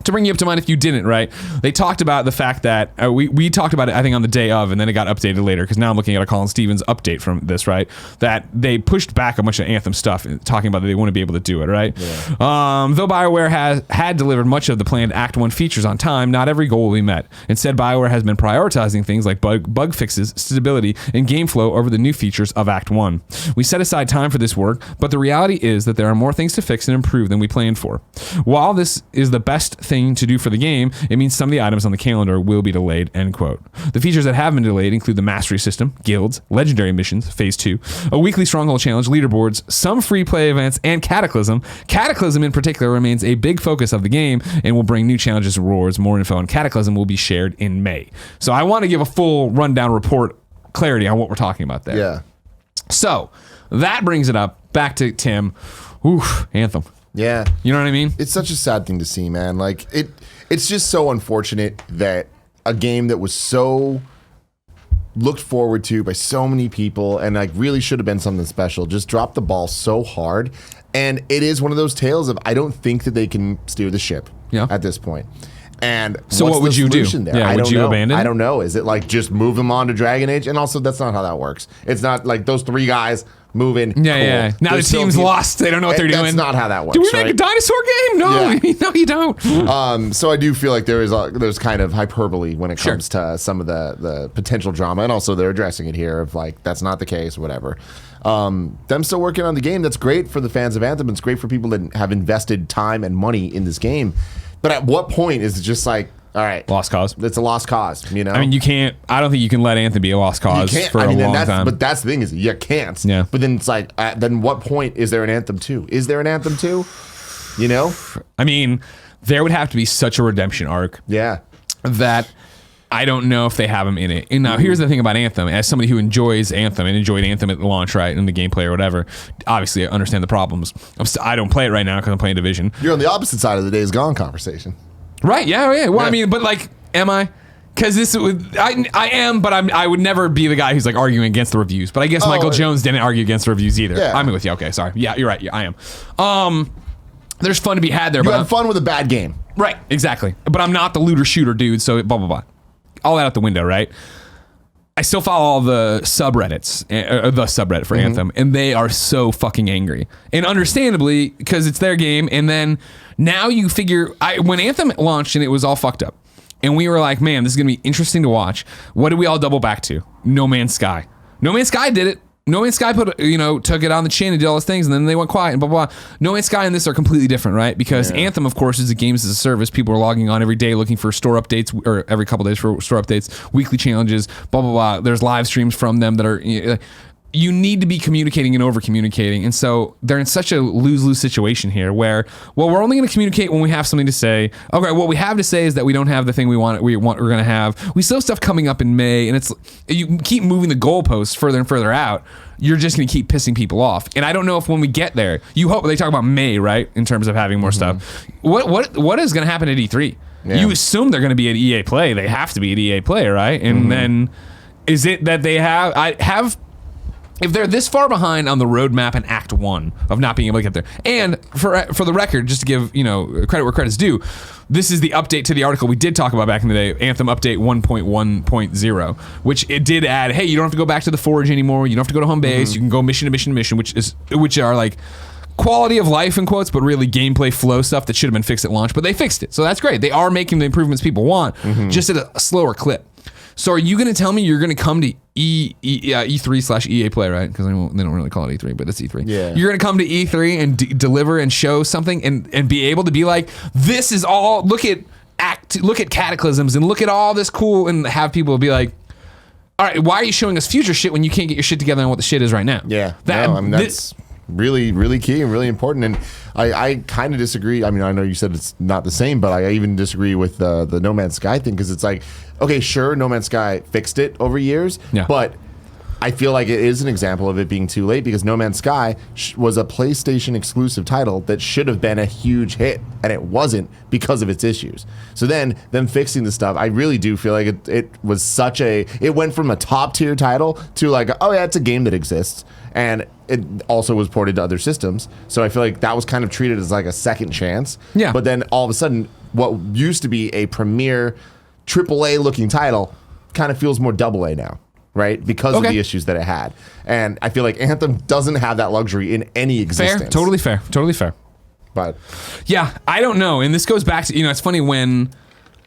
to bring you up to mind if you didn't, right? They talked about the fact that we talked about it, I think, on the day of, and then it got updated later because now I'm looking at a Colin Stevens update from this, right? That they pushed back a bunch of Anthem stuff, talking about that they wouldn't be able to do it, right? Yeah. Though BioWare had delivered much of the planned Act 1 features on time, not every goal will be met. Instead, BioWare has been prioritizing things like bug fixes, stability, and game flow over the new features of Act 1. We set aside time for this work, but the reality is that there are more things to fix and improve than we planned for. While this is the best thing to do for the game, it means some of the items on the calendar will be delayed, end quote. The features that have been delayed include the mastery system, guilds, legendary missions, phase 2, a weekly stronghold challenge, leaderboards, some free play events, and Cataclysm. Cataclysm in particular remains a big focus of the game and will bring new challenges and rewards. More info on Cataclysm will be shared in May. So I want to give a full rundown report, clarity on what we're talking about there. Yeah. So that brings it up back to Tim. Oof, Anthem. Yeah. You know what I mean? It's such a sad thing to see, man. Like it's just so unfortunate that a game that was so looked forward to by so many people and like really should have been something special just dropped the ball so hard. And it is one of those tales of I don't think that they can steer the ship at this point. And so what would you do? There? Yeah, would you abandon? I don't know. Is it like just move them on to Dragon Age? And also that's not how that works. It's not like those 3 guys moving. Yeah. Now the team's lost. They don't know what they're doing. That's not how that works. Do we make a dinosaur game? No, no, you don't. So I do feel like there's kind of hyperbole when it comes to some of the potential drama, and also they're addressing it here of like that's not the case, whatever. Them still working on the game. That's great for the fans of Anthem. It's great for people that have invested time and money in this game. But at what point is it just like, all right, lost cause? It's a lost cause, you know? I mean, you can't, I don't think you can let Anthem be a lost cause for a long time. But that's the thing is you can't. Yeah. But then it's like, then what point is there an Anthem 2? Is there an Anthem 2? You know? I mean, there would have to be such a redemption arc. Yeah. That I don't know if they have them in it. And now here's the thing about Anthem. As somebody who enjoys Anthem and enjoyed Anthem at the launch, right, and the gameplay or whatever, obviously I understand the problems. I don't play it right now because I'm playing Division. You're on the opposite side of the Days Gone conversation. Right, yeah. Well, I mean, but like, am I? Because I am, but I would never be the guy who's like arguing against the reviews. But I guess Michael Jones didn't argue against the reviews either. Yeah. I'm with you. Okay, sorry. Yeah, you're right. Yeah, I am. There's fun to be had there. You had fun with a bad game. Right, exactly. But I'm not the looter shooter dude, so blah, blah, blah. All that out the window, right? I still follow all the subreddits, the subreddit for Anthem, and they are so fucking angry. And understandably, because it's their game, and then now you figure, when Anthem launched and it was all fucked up, and we were like, man, this is going to be interesting to watch, what did we all double back to? No Man's Sky. No Man's Sky did it. No Man's Sky took it on the chin and did all those things, and then they went quiet and blah, blah, blah. No Man's Sky and this are completely different, right? Because Anthem, of course, is a games as a service. People are logging on every day looking for store updates, or every couple days for store updates, weekly challenges, blah, blah, blah. There's live streams from them that are... You need to be communicating and over-communicating. And so they're in such a lose-lose situation here where, well, we're only going to communicate when we have something to say. Okay, what we have to say is that we don't have the thing we're going to have. We still have stuff coming up in May, and it's you keep moving the goalposts further and further out. You're just going to keep pissing people off. And I don't know if when we get there, you hope they talk about May, right, in terms of having more stuff. What is going to happen at E3? Yeah. You assume they're going to be at EA Play. They have to be at EA Play, right? And then is it that they have... If they're this far behind on the roadmap in Act 1 of not being able to get there, and for the record, just to give credit where credit's due, this is the update to the article we did talk about back in the day, Anthem Update 1.1.0, which it did add, hey, you don't have to go back to the Forge anymore, you don't have to go to home base, you can go mission to mission to mission, which are like quality of life in quotes, but really gameplay flow stuff that should have been fixed at launch, but they fixed it, so that's great. They are making the improvements people want, just at a slower clip. So are you going to tell me you're going to come to E3/EA Play, right? Because they don't really call it E3, but it's E3. Yeah. You're going to come to E3 and deliver and show something and be able to be like, this is all, look at Cataclysms and look at all this cool, and have people be like, all right, why are you showing us future shit when you can't get your shit together on what the shit is right now? Yeah. That's really, really key and really important. And I kind of disagree. I mean, I know you said it's not the same, but I even disagree with the No Man's Sky thing, because it's like, okay, sure, No Man's Sky fixed it over years, but I feel like it is an example of it being too late because No Man's Sky was a PlayStation exclusive title that should have been a huge hit, and it wasn't because of its issues. So then them fixing the stuff, I really do feel like it was such a, it went from a top tier title to like, oh yeah, it's a game that exists. And it also was ported to other systems. So I feel like that was kind of treated as like a second chance. Yeah. But then all of a sudden, what used to be a premier AAA looking title kind of feels more AA now. Right? Because of the issues that it had. And I feel like Anthem doesn't have that luxury in any existence. Fair. Totally fair. Totally fair. But yeah, I don't know. And this goes back to, it's funny when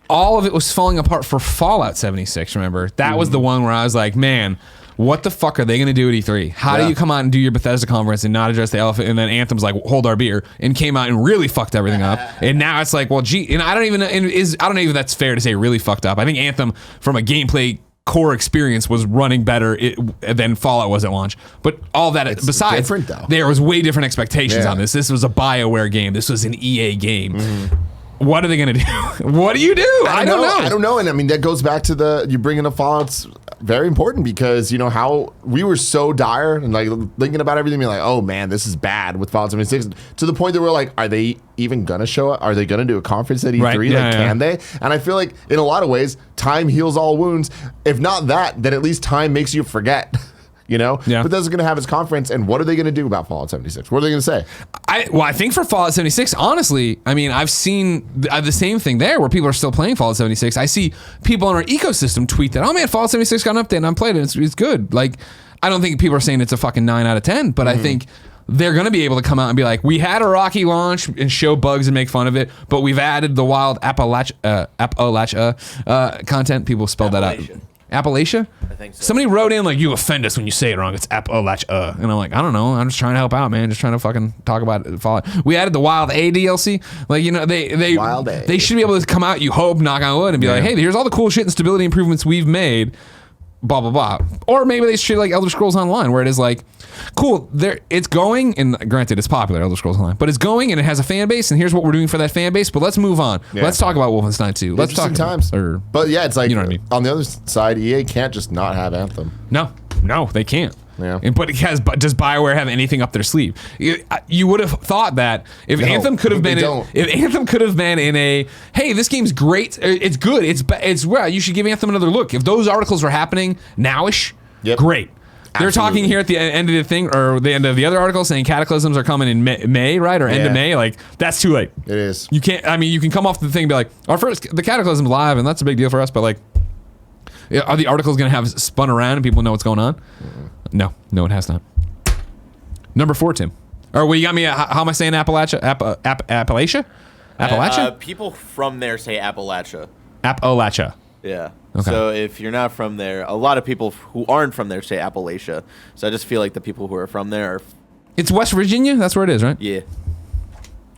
all of it was falling apart for Fallout 76, remember? That was the one where I was like, man, what the fuck are they going to do at E3? How do you come out and do your Bethesda conference and not address the elephant? And then Anthem's like, hold our beer, and came out and really fucked everything up. And now it's like, well, gee, and I don't even know if that's fair to say really fucked up. I think Anthem, from a gameplay core experience, was running better than Fallout was at launch. But all that besides, different, though. There was way different expectations on this. This was a BioWare game. This was an EA game. What are they going to do? What do you do? I don't know. I don't know. And I mean, that goes back to you bringing up Fallout's very important because, how we were so dire and like thinking about everything, being like, oh man, this is bad with Fallout 76, to the point that we're like, are they even going to show up? Are they going to do a conference at E3? Right. Yeah, can they? And I feel like in a lot of ways, time heals all wounds. If not that, then at least time makes you forget. Yeah. Bethesda's going to have its conference, and what are they going to do about Fallout 76? What are they going to say? I think for Fallout 76, honestly, I mean, I've seen the same thing there where people are still playing Fallout 76. I see people in our ecosystem tweet that, oh man, Fallout 76 got an update and I played it. It's good. Like, I don't think people are saying it's a fucking 9 out of 10, but I think they're going to be able to come out and be like, we had a rocky launch and show bugs and make fun of it, but we've added the wild Appalachia content. People spelled that out. Appalachia? I think so. Somebody wrote in like, you offend us when you say it wrong. It's Appalachia. And I'm like, I don't know. I'm just trying to help out, man. Just trying to fucking talk about it. Fallout. We added the Wild A DLC. Like, they should be able to come out, you hope, knock on wood, and be like, hey, here's all the cool shit and stability improvements we've made. Blah, blah, blah. Or maybe they should treat it like Elder Scrolls Online, where it is like, cool, it's going, and granted, it's popular, Elder Scrolls Online, but it's going and it has a fan base, and here's what we're doing for that fan base, but let's move on. Yeah. Let's talk about Wolfenstein 2. Let's talk times. But yeah, it's like, you know what I mean? On the other side, EA can't just not have Anthem. No, they can't. Yeah. But does BioWare have anything up their sleeve? You would have thought that if Anthem could have been in a, hey, this game's great, it's good, it's well, you should give Anthem another look. If those articles were happening nowish, great. They're talking here at the end of the thing, or the end of the other article, saying Cataclysms are coming in May, right? Or end of May. Like, that's too late. It is. You can't, I mean, you can come off the thing and be like, the Cataclysm's live, and that's a big deal for us, but like, are the articles going to have spun around and people know what's going on? No, it has not. Number 4, Tim. Or well, you got me. How am I saying Appalachia? Appalachia? Appalachia? People from there say Appalachia. Appalachia. Yeah. Okay. So if you're not from there, a lot of people who aren't from there say Appalachia. So I just feel like the people who are from there are. It's West Virginia? That's where it is, right? Yeah.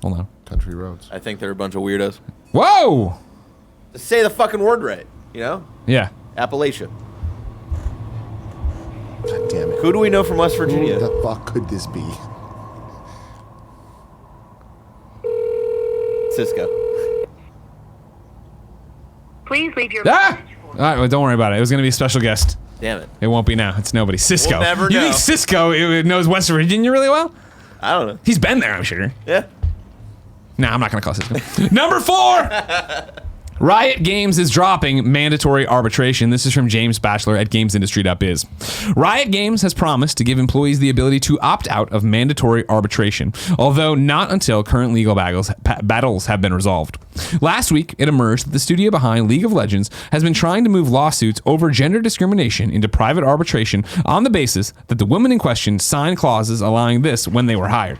Hold on. Country roads. I think they're a bunch of weirdos. Whoa! Just say the fucking word right, Yeah. Appalachia. God damn it. Who do we know from West Virginia? Who the fuck could this be? Cisco. Please leave your Ah! message for All right, well, don't worry about it. It was going to be a special guest. Damn it. It won't be now. It's nobody. Cisco. We'll never You know. think Cisco knows West Virginia really well? I don't know. He's been there, I'm sure. Yeah. Nah, I'm not going to call Cisco. Number 4! Riot Games is dropping mandatory arbitration. This is from James Batchelor at gamesindustry.biz. Riot Games has promised to give employees the ability to opt out of mandatory arbitration, although not until current legal battles have been resolved. Last week, it emerged that the studio behind League of Legends has been trying to move lawsuits over gender discrimination into private arbitration on the basis that the women in question signed clauses allowing this when they were hired.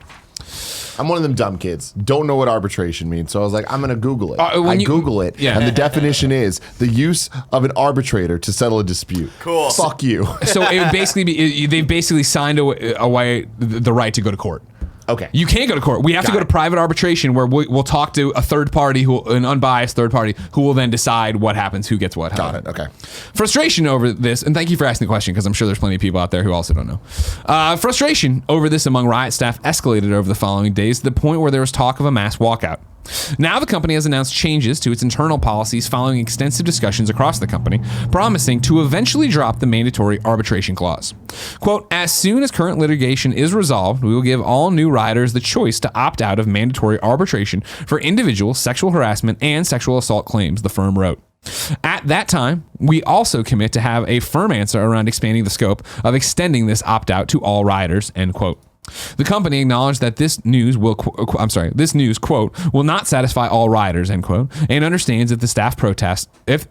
I'm one of them dumb kids. Don't know what arbitration means. So I was like, I'm going to Google it. I Google it. Yeah. And the definition is the use of an arbitrator to settle a dispute. Cool. Fuck you. So it would basically be, they've basically signed away the right to go to court. Okay. You can't go to court. We have to go to private arbitration where we'll talk to a third party, an unbiased third party, who will then decide what happens, who gets what. Got it. Okay. Frustration over this, and thank you for asking the question because I'm sure there's plenty of people out there who also don't know. Frustration over this among Riot staff escalated over the following days to the point where there was talk of a mass walkout. Now the company has announced changes to its internal policies following extensive discussions across the company, promising to eventually drop the mandatory arbitration clause. Quote, as soon as current litigation is resolved, we will give all new riders the choice to opt out of mandatory arbitration for individual sexual harassment and sexual assault claims, the firm wrote. At that time, we also commit to have a firm answer around expanding the scope of extending this opt-out to all riders, end quote. The company acknowledged that this news will, quote, will not satisfy all riders, end quote, and understands that the staff protests, if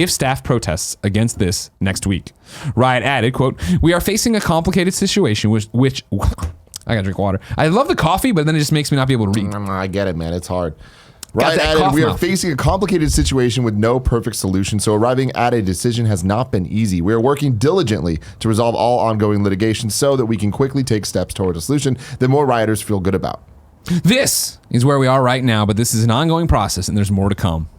staff protests against this next week. Riot added, quote, we are facing a complicated situation which I gotta drink water. I love the coffee, but then it just makes me not be able to read. I get it, man. It's hard. Got Riot that added, cough we are mouth. facing a complicated situation with no perfect solution, so arriving at a decision has not been easy. We are working diligently to resolve all ongoing litigation so that we can quickly take steps toward a solution that more rioters feel good about. This is where we are right now, but this is an ongoing process and there's more to come.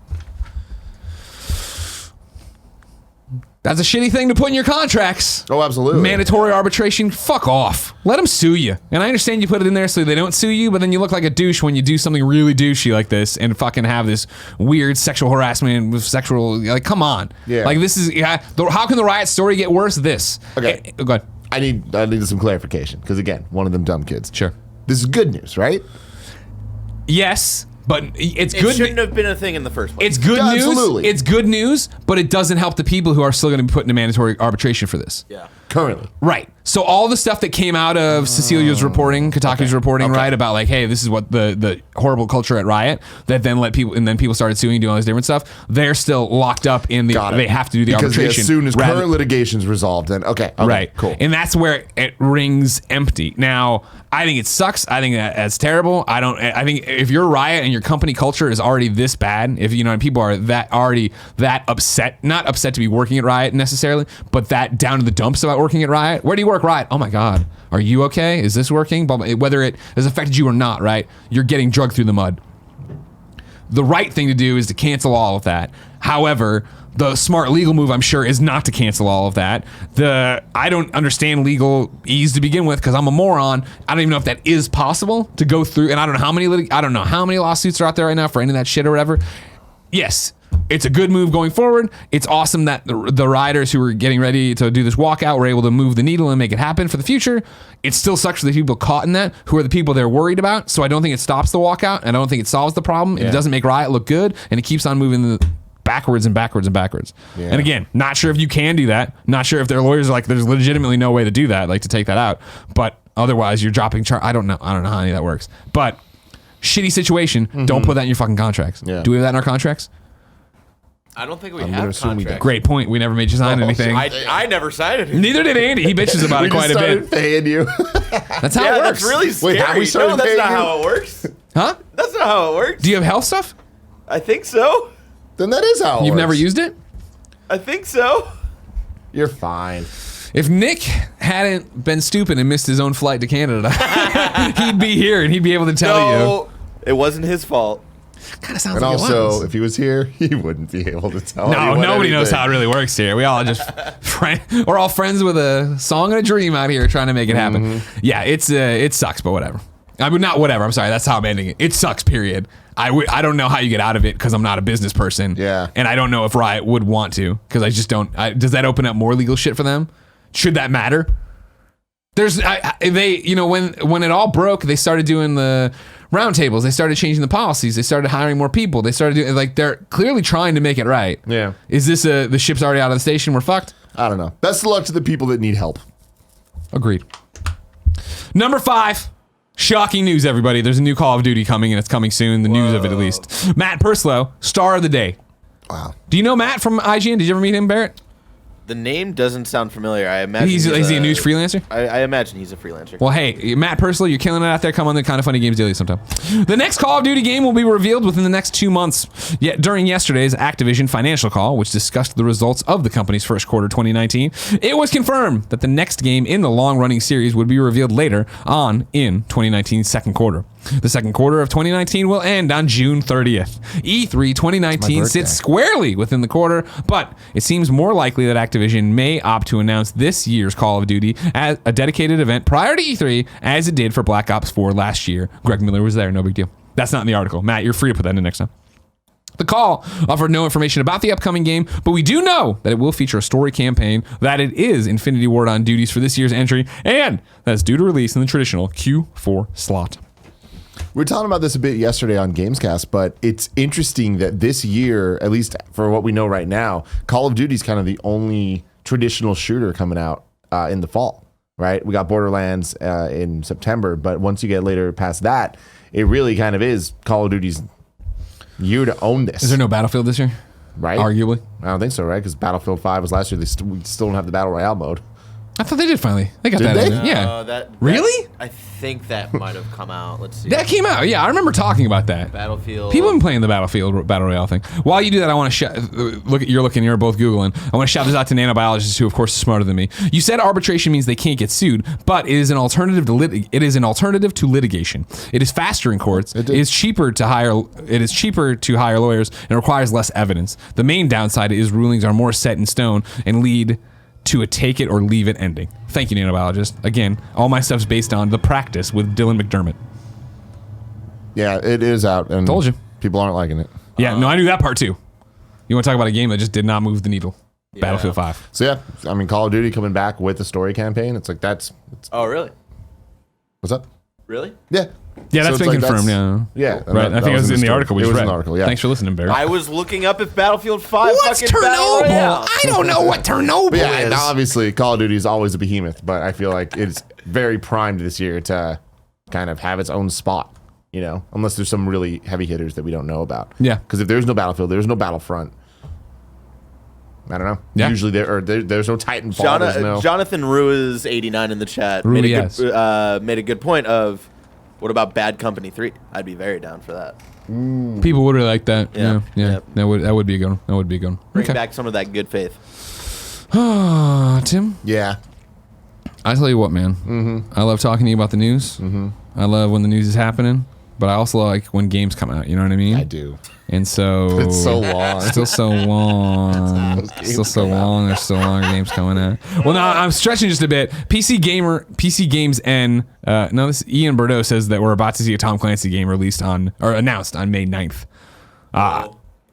That's a shitty thing to put in your contracts. Oh, absolutely. Mandatory arbitration, fuck off. Let them sue you. And I understand you put it in there so they don't sue you, but then you look like a douche when you do something really douchey like this and fucking have this weird sexual harassment with sexual, like, come on. Yeah. Like, this is, how can the Riot story get worse? This. Okay. Go ahead. I need some clarification, because again, one of them dumb kids. Sure. This is good news, right? Yes, but it's It good. shouldn't have been a thing in the first place. It's good Yeah, news. absolutely. It's good news, but it doesn't help the people who are still going to be put into mandatory arbitration for this. Yeah. Currently. Right. So all the stuff that came out of Cecilia's reporting, Kotaku's reporting, right, about like, hey, this is what the horrible culture at Riot that then people started suing, doing all this different stuff. They're still locked up in the. Got it. They have to do the because arbitration as soon as rather- current litigation's resolved, then okay, Right. cool. And that's where it rings empty. Now, I think it sucks. I think that's terrible. I think if you're Riot and your company culture is already this bad, if you know, and people are that upset, not upset to be working at Riot necessarily, but that down to the dumps about working at Riot. Where do you work, Riot? Oh my God. Are you okay? Is this working? Whether it has affected you or not, right? You're getting drugged through the mud. The right thing to do is to cancel all of that. However, the smart legal move, I'm sure, is not to cancel all of that. I don't understand legal ease to begin with because I'm a moron. I don't even know if that is possible to go through. And I don't know how many lawsuits are out there right now for any of that shit or whatever. Yes, it's a good move going forward. It's awesome that the riders who were getting ready to do this walkout were able to move the needle and make it happen for the future. It still sucks for the people caught in that, who are the people they're worried about. So I don't think it stops the walkout. And I don't think it solves the problem. Yeah. It doesn't make Riot look good. And it keeps on moving backwards and backwards and backwards. Yeah. And again, not sure if you can do that. Not sure if their lawyers are like, there's legitimately no way to do that, like to take that out. But otherwise, you're dropping I don't know how any of that works. But shitty situation. Don't put that in your fucking contracts. Yeah. Do we have that in our contracts? I don't think we I'm gonna have assume we contracts. Great point. We never made you sign anything. I never signed it. Neither did Andy. He bitches about it We quite just a started bit. paying you. That's how Yeah, it works. that's really scary. Wait, have we started No, that's paying not you? how it works. Huh? That's not how it works. Do you have health stuff? I think so. Then that is how it You've works. never used it? I think so. You're fine. If Nick hadn't been stupid and missed his own flight to Canada, he'd be here and he'd be able to tell you. No, it wasn't his fault. Kind of sounds And like it also, was. if he was here, he wouldn't be able to tell No, anyone nobody knows anything. how it really works here. We all just we're all friends with a song and a dream out here trying to make it happen. Yeah, it sucks, but whatever. I would not whatever. I'm sorry. That's how I'm ending it. It sucks. Period. I don't know how you get out of it because I'm not a business person. Yeah. And I don't know if Riot would want to because I just don't. Does that open up more legal shit for them? Should that matter? There's when it all broke, they started doing the roundtables. They started changing the policies. They started hiring more people. They started doing they're clearly trying to make it right. Yeah. Is this the ship's already out of the station? We're fucked. I don't know. Best of luck to the people that need help. Agreed. Number 5. Shocking news, everybody. There's a new Call of Duty coming, and it's coming soon. The news of it, at least. Matt Purslow, star of the day. Wow. Do you know Matt from IGN? Did you ever meet him, Barrett? The name doesn't sound familiar. I imagine Is he a news freelancer? I imagine he's a freelancer. Well, hey, Matt Purslow, you're killing it out there. Come on the Kind of Funny Games Daily sometime. The next Call of Duty game will be revealed within the next 2 months. Yet during yesterday's Activision financial call, which discussed the results of the company's first quarter 2019, it was confirmed that the next game in the long-running series would be revealed later on in 2019's second quarter. The second quarter of 2019 will end on June 30th. E3 2019 sits squarely within the quarter, but it seems more likely that Activision may opt to announce this year's Call of Duty as a dedicated event prior to E3, as it did for Black Ops 4 last year. Greg Miller was there, no big deal. That's not in the article. Matt, you're free to put that in next time. The call offered no information about the upcoming game, but we do know that it will feature a story campaign, that it is Infinity Ward on duties for this year's entry, and that it's due to release in the traditional Q4 slot. We were talking about this a bit yesterday on Gamescast, but it's interesting that this year, at least for what we know right now, Call of Duty is kind of the only traditional shooter coming out in the fall, right? We got Borderlands in September, but once you get later past that, it really kind of is Call of Duty's year to own this. Is there no Battlefield this year? Right? Arguably. I don't think so, right? Because Battlefield 5 was last year. We still don't have the Battle Royale mode. I thought they did finally. They got Did that they? in there. Yeah. Really? I think that might have come out. Let's see. That came out. Yeah, I remember talking about that. Battlefield. People have been playing the Battlefield Battle Royale thing. While you do that, I want to you're both Googling. I want to shout this out to nanobiologists who, of course, are smarter than me. You said arbitration means they can't get sued, but it is an alternative to litigation. It is faster in courts. It is cheaper to hire lawyers and requires less evidence. The main downside is rulings are more set in stone and lead to a take it or leave it ending. Thank you, nanobiologist. Again, all my stuff's based on The Practice with Dylan McDermott. Yeah, it is out. And told you. People aren't liking it. Yeah, no, I knew that part too. You want to talk about a game that just did not move the needle? Yeah. Battlefield 5. So yeah, I mean, Call of Duty coming back with a story campaign. It's like Oh, really? What's up? Really? Yeah. Yeah, that's So been it's like confirmed. Yeah. Right. I think it was in the article we It just was read. in the article, yeah. Thanks for listening, Barry. I was looking up if Battlefield 5 What's fucking Battle Royale. Chernobyl? I don't know what Chernobyl But yeah, is. and obviously Call of Duty is always a behemoth, but I feel like it's very primed this year to kind of have its own spot, you know, unless there's some really heavy hitters that we don't know about. Yeah. Because if there's no Battlefield, there's no Battlefront. I don't know. Yeah. Usually there's no Titanfall. There's no... Jonathan Ruiz 89 in the chat Rui, made a yes. made a good point of what about Bad Company 3? I'd be very down for that. People would really like that. Yeah. Yeah. Yep. That would be a good one. That would be a good one. Bring back some of that good faith. Tim, Yeah. I tell you what, man. I love talking to you about the news. I love when the news is happening, but I also like when games come out. You know what I mean? I do. And so It's so long. Still so long. Still so long. There's still longer games coming out. Well, no, I'm stretching just a bit. PC Games N. This Ian Bordeaux says that we're about to see a Tom Clancy game announced on May 9th.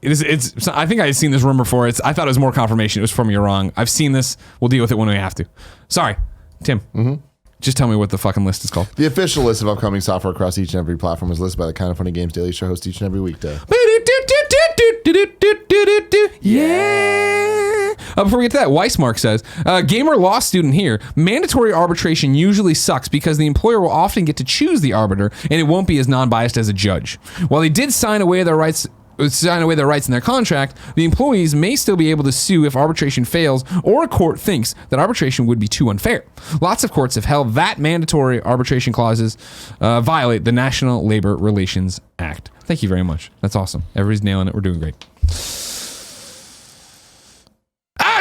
It's. I think I had seen this rumor before. I thought it was more confirmation. It was from You're Wrong. I've seen this. We'll deal with it when we have to. Sorry, Tim. Just tell me what the fucking list is called. The official list of upcoming software across each and every platform is listed by the Kind of Funny Games Daily Show host each and every weekday. Yeah. Before we get to that, Weissmark says, gamer law student here, mandatory arbitration usually sucks because the employer will often get to choose the arbiter and it won't be as non-biased as a judge. While they did sign away their rights in their contract, the employees may still be able to sue if arbitration fails or a court thinks that arbitration would be too unfair. Lots of courts have held that mandatory arbitration clauses violate the National Labor Relations Act. Thank you very much. That's awesome. Everybody's nailing it. We're doing great.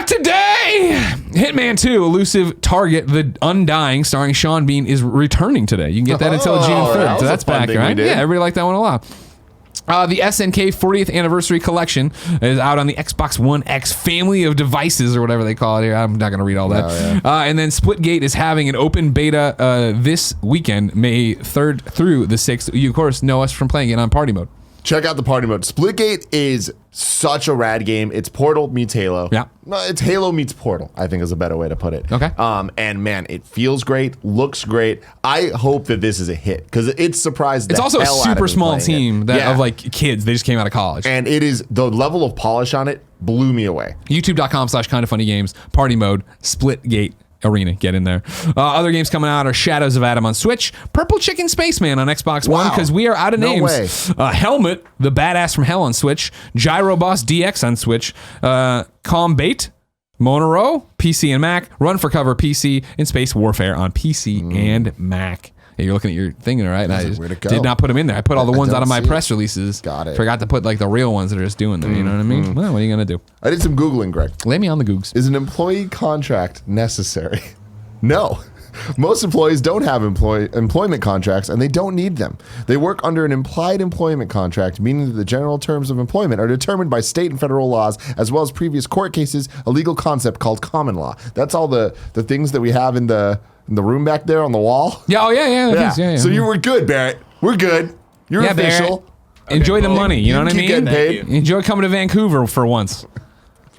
Today, Hitman 2, Elusive Target, The Undying, starring Sean Bean, is returning today. You can get that until June 3rd. That So was that's a fun back, thing right? we did. Yeah, everybody liked that one a lot. The SNK 40th Anniversary Collection is out on the Xbox One X family of devices, or whatever they call it here. I'm not going to read all that. Oh, yeah. And then Splitgate is having an open beta this weekend, May 3rd through the 6th. You, of course, know us from playing it on party mode. Check out the party mode. Splitgate is such a rad game. It's Portal meets Halo. Yeah. No, it's Halo meets Portal, I think is a better way to put it. Okay. And man, it feels great, looks great. I hope that this is a hit because it's surprised. It's also a hell out of super me small playing team it. of like kids. They just came out of college. And it is, the level of polish on it blew me away. YouTube.com/kindoffunnygames, party mode, Splitgate Arena. Get in there. Other games coming out are Shadows of Adam on Switch, Purple Chicken Spaceman on Xbox One, because we are out of No names. way. Helmet, the Badass from Hell on Switch, Gyro Boss DX on Switch, Calm Bait, Monero, PC and Mac, Run for Cover PC, and Space Warfare on PC and Mac. Yeah, you're looking at your thing, right? And I just where to go. did not put them in there. I put all the ones don't out of my see it. press releases. Got it. Forgot to put like the real ones that are just doing there. You know what I mean? Well, what are you going to do? I did some Googling, Greg. Lay me on the googs. Is an employee contract necessary? No. Most employees don't have employment contracts, and they don't need them. They work under an implied employment contract, meaning that the general terms of employment are determined by state and federal laws, as well as previous court cases, a legal concept called common law. That's all the things that we have in the room back there on the wall. Yeah, yeah. So you were good, Barrett. We're good. You're official. Barrett. Enjoy the money. You know what I mean? Getting paid. Enjoy coming to Vancouver for once.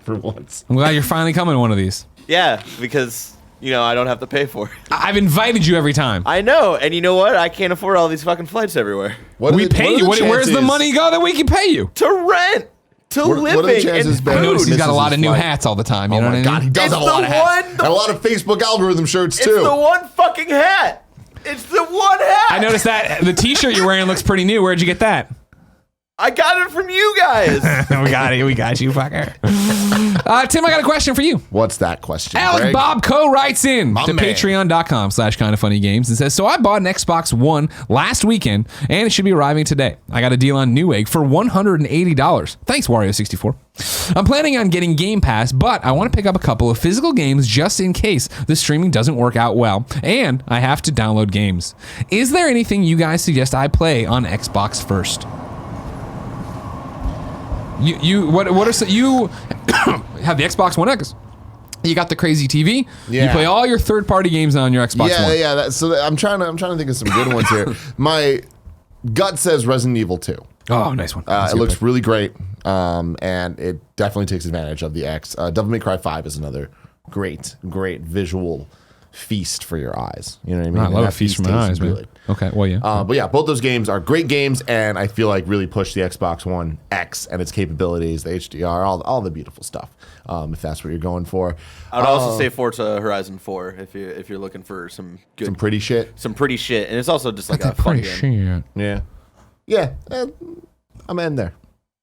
For once. I'm glad you're finally coming to one of these. Yeah, because, I don't have to pay for it. I've invited you every time. I know, and you know what? I can't afford all these fucking flights everywhere. We pay you. Where's the money go that we can pay you? To rent. To living. What are the chances and I Barrett notice he's got a misses lot his of new flight? hats all the time. You Oh know my what I God, mean? he does It's have a lot of the hats. one- And a lot of Facebook algorithm shirts, It's too. the one fucking hat. It's the one hat. I noticed that the T-shirt you're wearing looks pretty new. Where'd you get that? I got it from you guys. We got it. We got you, fucker. Tim, I got a question for you. What's that question, Alec Greg? Bobko writes in My to man. patreon.com/kindoffunnygames and says, so I bought an Xbox One last weekend and it should be arriving today. I got a deal on Newegg for $180. Thanks, Wario64. I'm planning on getting Game Pass, but I want to pick up a couple of physical games just in case the streaming doesn't work out well and I have to download games. Is there anything you guys suggest I play on Xbox first? You have the Xbox One X. You got the crazy TV. You Yeah. play all your third-party games on your Xbox One. Yeah. I'm trying to think of some good ones here. My gut says Resident Evil 2. Oh, nice one. It looks really great, and it definitely takes advantage of the X. Devil May Cry 5 is another great visual feast for your eyes. You know what I mean? I And love a that feast for my tastes eyes, man. good. Okay, well, yeah. But yeah, both those games are great games, and I feel like really push the Xbox One X and its capabilities, the HDR, all the beautiful stuff. If that's what you're going for, I would also say Forza Horizon 4 if you're looking for some good, some pretty shit. some pretty shit, and it's also just like a fun game. Yeah. I'm in there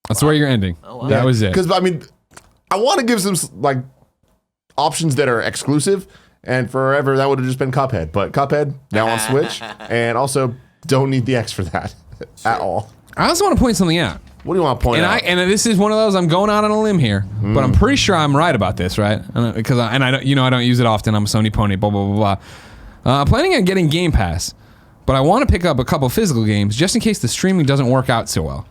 That's where you're ending. Oh, wow. That was it. because I mean, I want to give some like options that are exclusive. And forever, that would have just been Cuphead. But Cuphead, now on Switch. And also, don't need the X for that at all. I also want to point something out. What do you want to point out? And this is one of those, I'm going out on a limb here, but I'm pretty sure I'm right about this, right? Because I don't use it often. I'm a Sony pony, blah, blah, blah, blah. I'm planning on getting Game Pass, but I want to pick up a couple physical games just in case the streaming doesn't work out so well.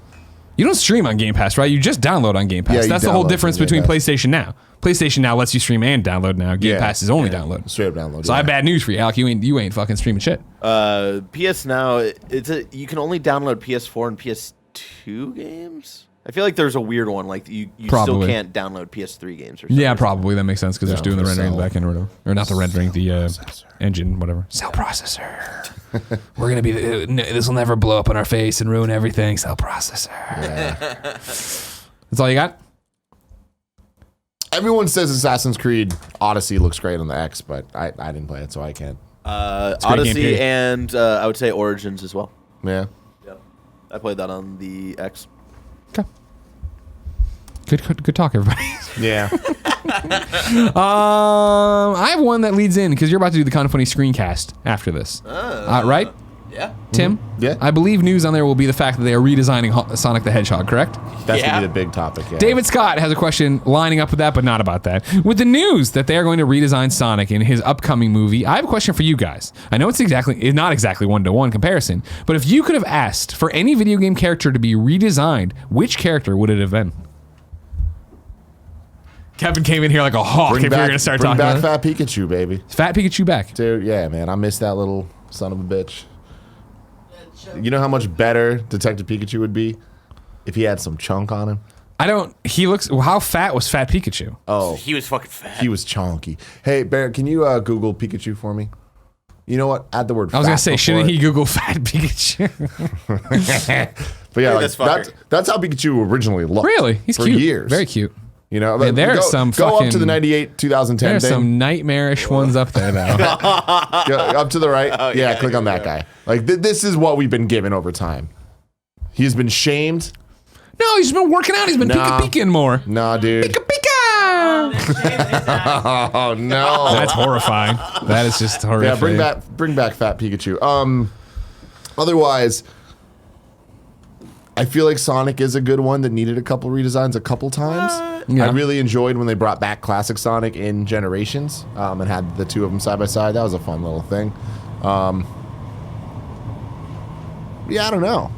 You don't stream on Game Pass, right? You just download on Game Pass. Yeah, you That's the whole download difference from Game between Pass. PlayStation Now. PlayStation Now lets you stream and download now. Game Pass is only download. Straight up download. So I have bad news for you, Alec. You ain't fucking streaming shit. PS Now, you can only download PS4 and PS2 games. I feel like there's a weird one, like you still Probably. can't download PS3 games or something. Yeah, probably. That makes sense because they're just doing the for rendering in the cell. back end or whatever. Or not the rendering, the engine, whatever. Cell processor. We're going to be, this will never blow up in our face and ruin everything. Cell processor. Yeah. That's all you got? Everyone says Assassin's Creed Odyssey looks great on the X, but I didn't play it, so I can't. a great Odyssey game, and I would say Origins as well. Yeah. Yep. I played that on the X. Okay. Good talk, everybody. Yeah. I have one that leads in because you're about to do the Kind of Funny screencast after this. Right? Yeah. Tim? Yeah. I believe news on there will be the fact that they are redesigning Sonic the Hedgehog, correct? That's Yeah. going to be the big topic. Yeah. David Scott has a question lining up with that, but not about that. With the news that they are going to redesign Sonic in his upcoming movie, I have a question for you guys. I know it's not exactly one-to-one comparison, but if you could have asked for any video game character to be redesigned, which character would it have been? Kevin came in here like a hawk if we were going to start bring talking back about it. Fat Pikachu, baby. Fat Pikachu back. Dude, yeah, man. I miss that little son of a bitch. You know how much better Detective Pikachu would be if he had some chunk on him? How fat was Fat Pikachu? Oh, He was fucking fat. he was chonky. Hey, Barrett, can you Google Pikachu for me? You know what? Add the word I was going fat to say, before shouldn't it. he Google Fat Pikachu? But yeah, Hey, like, this fucker. that's how Pikachu originally looked. Really? He's for cute. years. Very cute. You know, Man, there's go, some go fucking- up to the 98, 2010 There's thing. some nightmarish ones up there now. Go up to the right. yeah, yeah, click on that guy. Like this is what we've been given over time. He's been shamed. No, he's been working out. He's been Nah. pika-pikaing more. Nah, dude. Pika-pika! Oh no. That's horrifying. That is just horrific. Yeah, bring back Fat Pikachu. Otherwise, I feel like Sonic is a good one that needed a couple redesigns a couple times. Yeah. I really enjoyed when they brought back classic Sonic in Generations and had the two of them side by side. That was a fun little thing. Yeah, I don't know.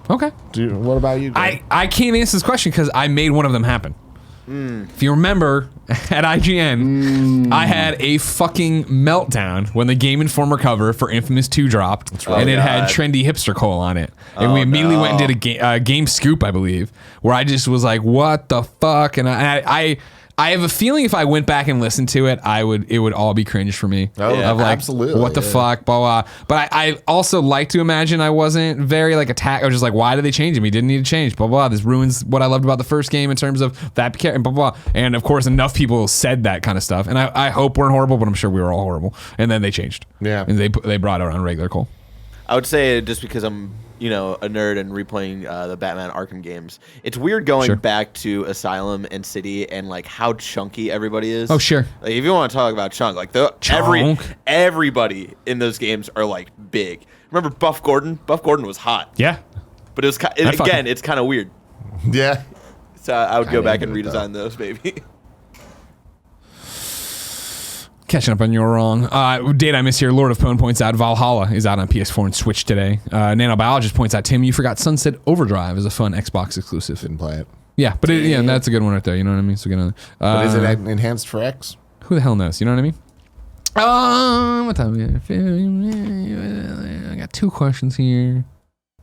Okay. What about you, Greg? I can't answer this question because I made one of them happen. If you remember, at IGN, I had a fucking meltdown when the Game Informer cover for Infamous 2 dropped, and it had trendy hipster Cole on it. And we immediately went and did a game scoop, I believe, where I just was like, what the fuck? And I have a feeling if I went back and listened to it, it would all be cringe for me. Oh, yeah, of like, absolutely. What the fuck, blah, blah. But I also like to imagine I wasn't very like attacked. I was just like, why did they change him? He didn't need to change, blah, blah. This ruins what I loved about the first game in terms of that, blah, blah. And of course, enough people said that kind of stuff. And I hope we're horrible, but I'm sure we were all horrible. And then they changed. Yeah. And they brought it on regular Cole. I would say just because I'm, a nerd and replaying the Batman Arkham games, it's weird going back to Asylum and City and like how chunky everybody is. Oh, sure. Like if you want to talk about chunk, like everybody in those games are like big. Remember Buff Gordon? Buff Gordon was hot. Yeah. But it was it's kind of weird. Yeah. So I would go back and redesign those maybe. Catching up on You're Wrong. Date I miss here. Lord of Pwn points out Valhalla is out on PS4 and Switch today. Nanobiologist points out, Tim, you forgot Sunset Overdrive is a fun Xbox exclusive. Didn't play it. Yeah, but that's a good one right there. You know what I mean? So good. But is it enhanced for X? Who the hell knows? You know what I mean? What time? I got two questions here.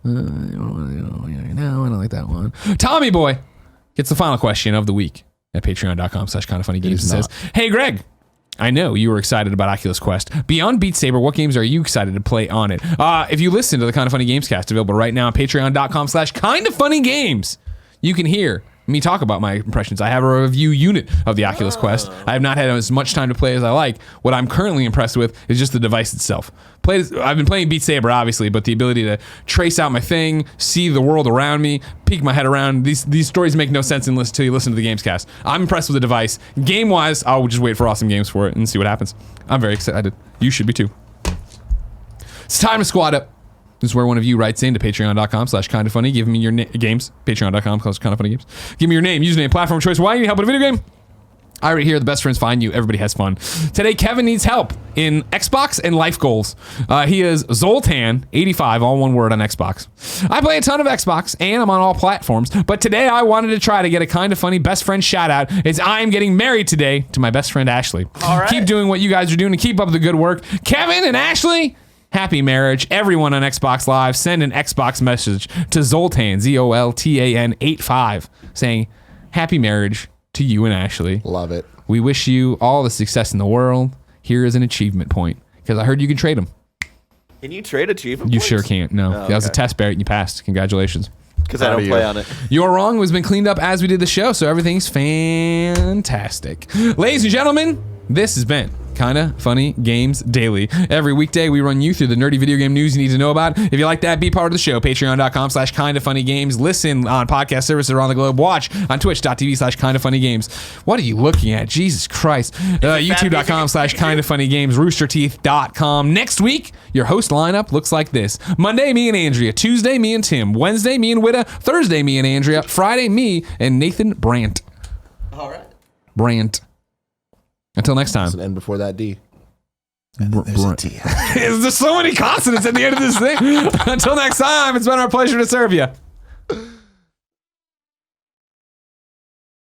No, I don't like that one. TommyBoy gets the final question of the week at patreon.com/kindoffunnygames and says, hey, Greg. I know you were excited about Oculus Quest. Beyond Beat Saber, what games are you excited to play on it? If you listen to the Kind of Funny Games cast available right now on patreon.com/kindoffunnygames, you can hear me talk about my impressions. I have a review unit of the Oculus Quest. I have not had as much time to play as I like. What I'm currently impressed with is just the device itself. I've been playing Beat Saber, obviously, but the ability to trace out my thing, see the world around me, peek my head around. These stories make no sense until you listen to the Gamescast. I'm impressed with the device. Game-wise, I'll just wait for awesome games for it and see what happens. I'm very excited. You should be too. It's time to squad up. This is where one of you writes into patreon.com/kindoffunny. Give me your games. Patreon.com/kindoffunnygames. Give me your name, username, platform choice. Why you need help with a video game? I already hear the best friends find you. Everybody has fun. Today, Kevin needs help in Xbox and life goals. He is Zoltan85, all one word on Xbox. I play a ton of Xbox, and I'm on all platforms. But today, I wanted to try to get a kind of funny best friend shout out as I am getting married today to my best friend, Ashley. All right. Keep doing what you guys are doing and keep up the good work. Kevin and Ashley, happy marriage. Everyone on Xbox Live, send an Xbox message to Zoltan, Zoltan 85, saying happy marriage to you and Ashley. Love it. We wish you all the success in the world. Here is an achievement point, because I heard you can trade them. Can you trade achievement You points? sure can't. No. That was a test, Barrett, and you passed. Congratulations. Because I don't play on it. You're Wrong has been cleaned up as we did the show, so everything's fantastic. Ladies and gentlemen, this has been Kinda Funny Games Daily. Every weekday, we run you through the nerdy video game news you need to know about. If you like that, be part of the show. Patreon.com/kindoffunnygames. Listen on podcast services around the globe. Watch on twitch.tv/kindoffunnygames. What are you looking at? Jesus Christ. YouTube.com/kindoffunnygames. Roosterteeth.com. Next week, your host lineup looks like this. Monday, me and Andrea. Tuesday, me and Tim. Wednesday, me and Witta. Thursday, me and Andrea. Friday, me and Nathan Brandt. All right. Brandt. Until next time. There's an N before that D. There's a T. There's so many consonants at the end of this thing. Until next time, it's been our pleasure to serve you.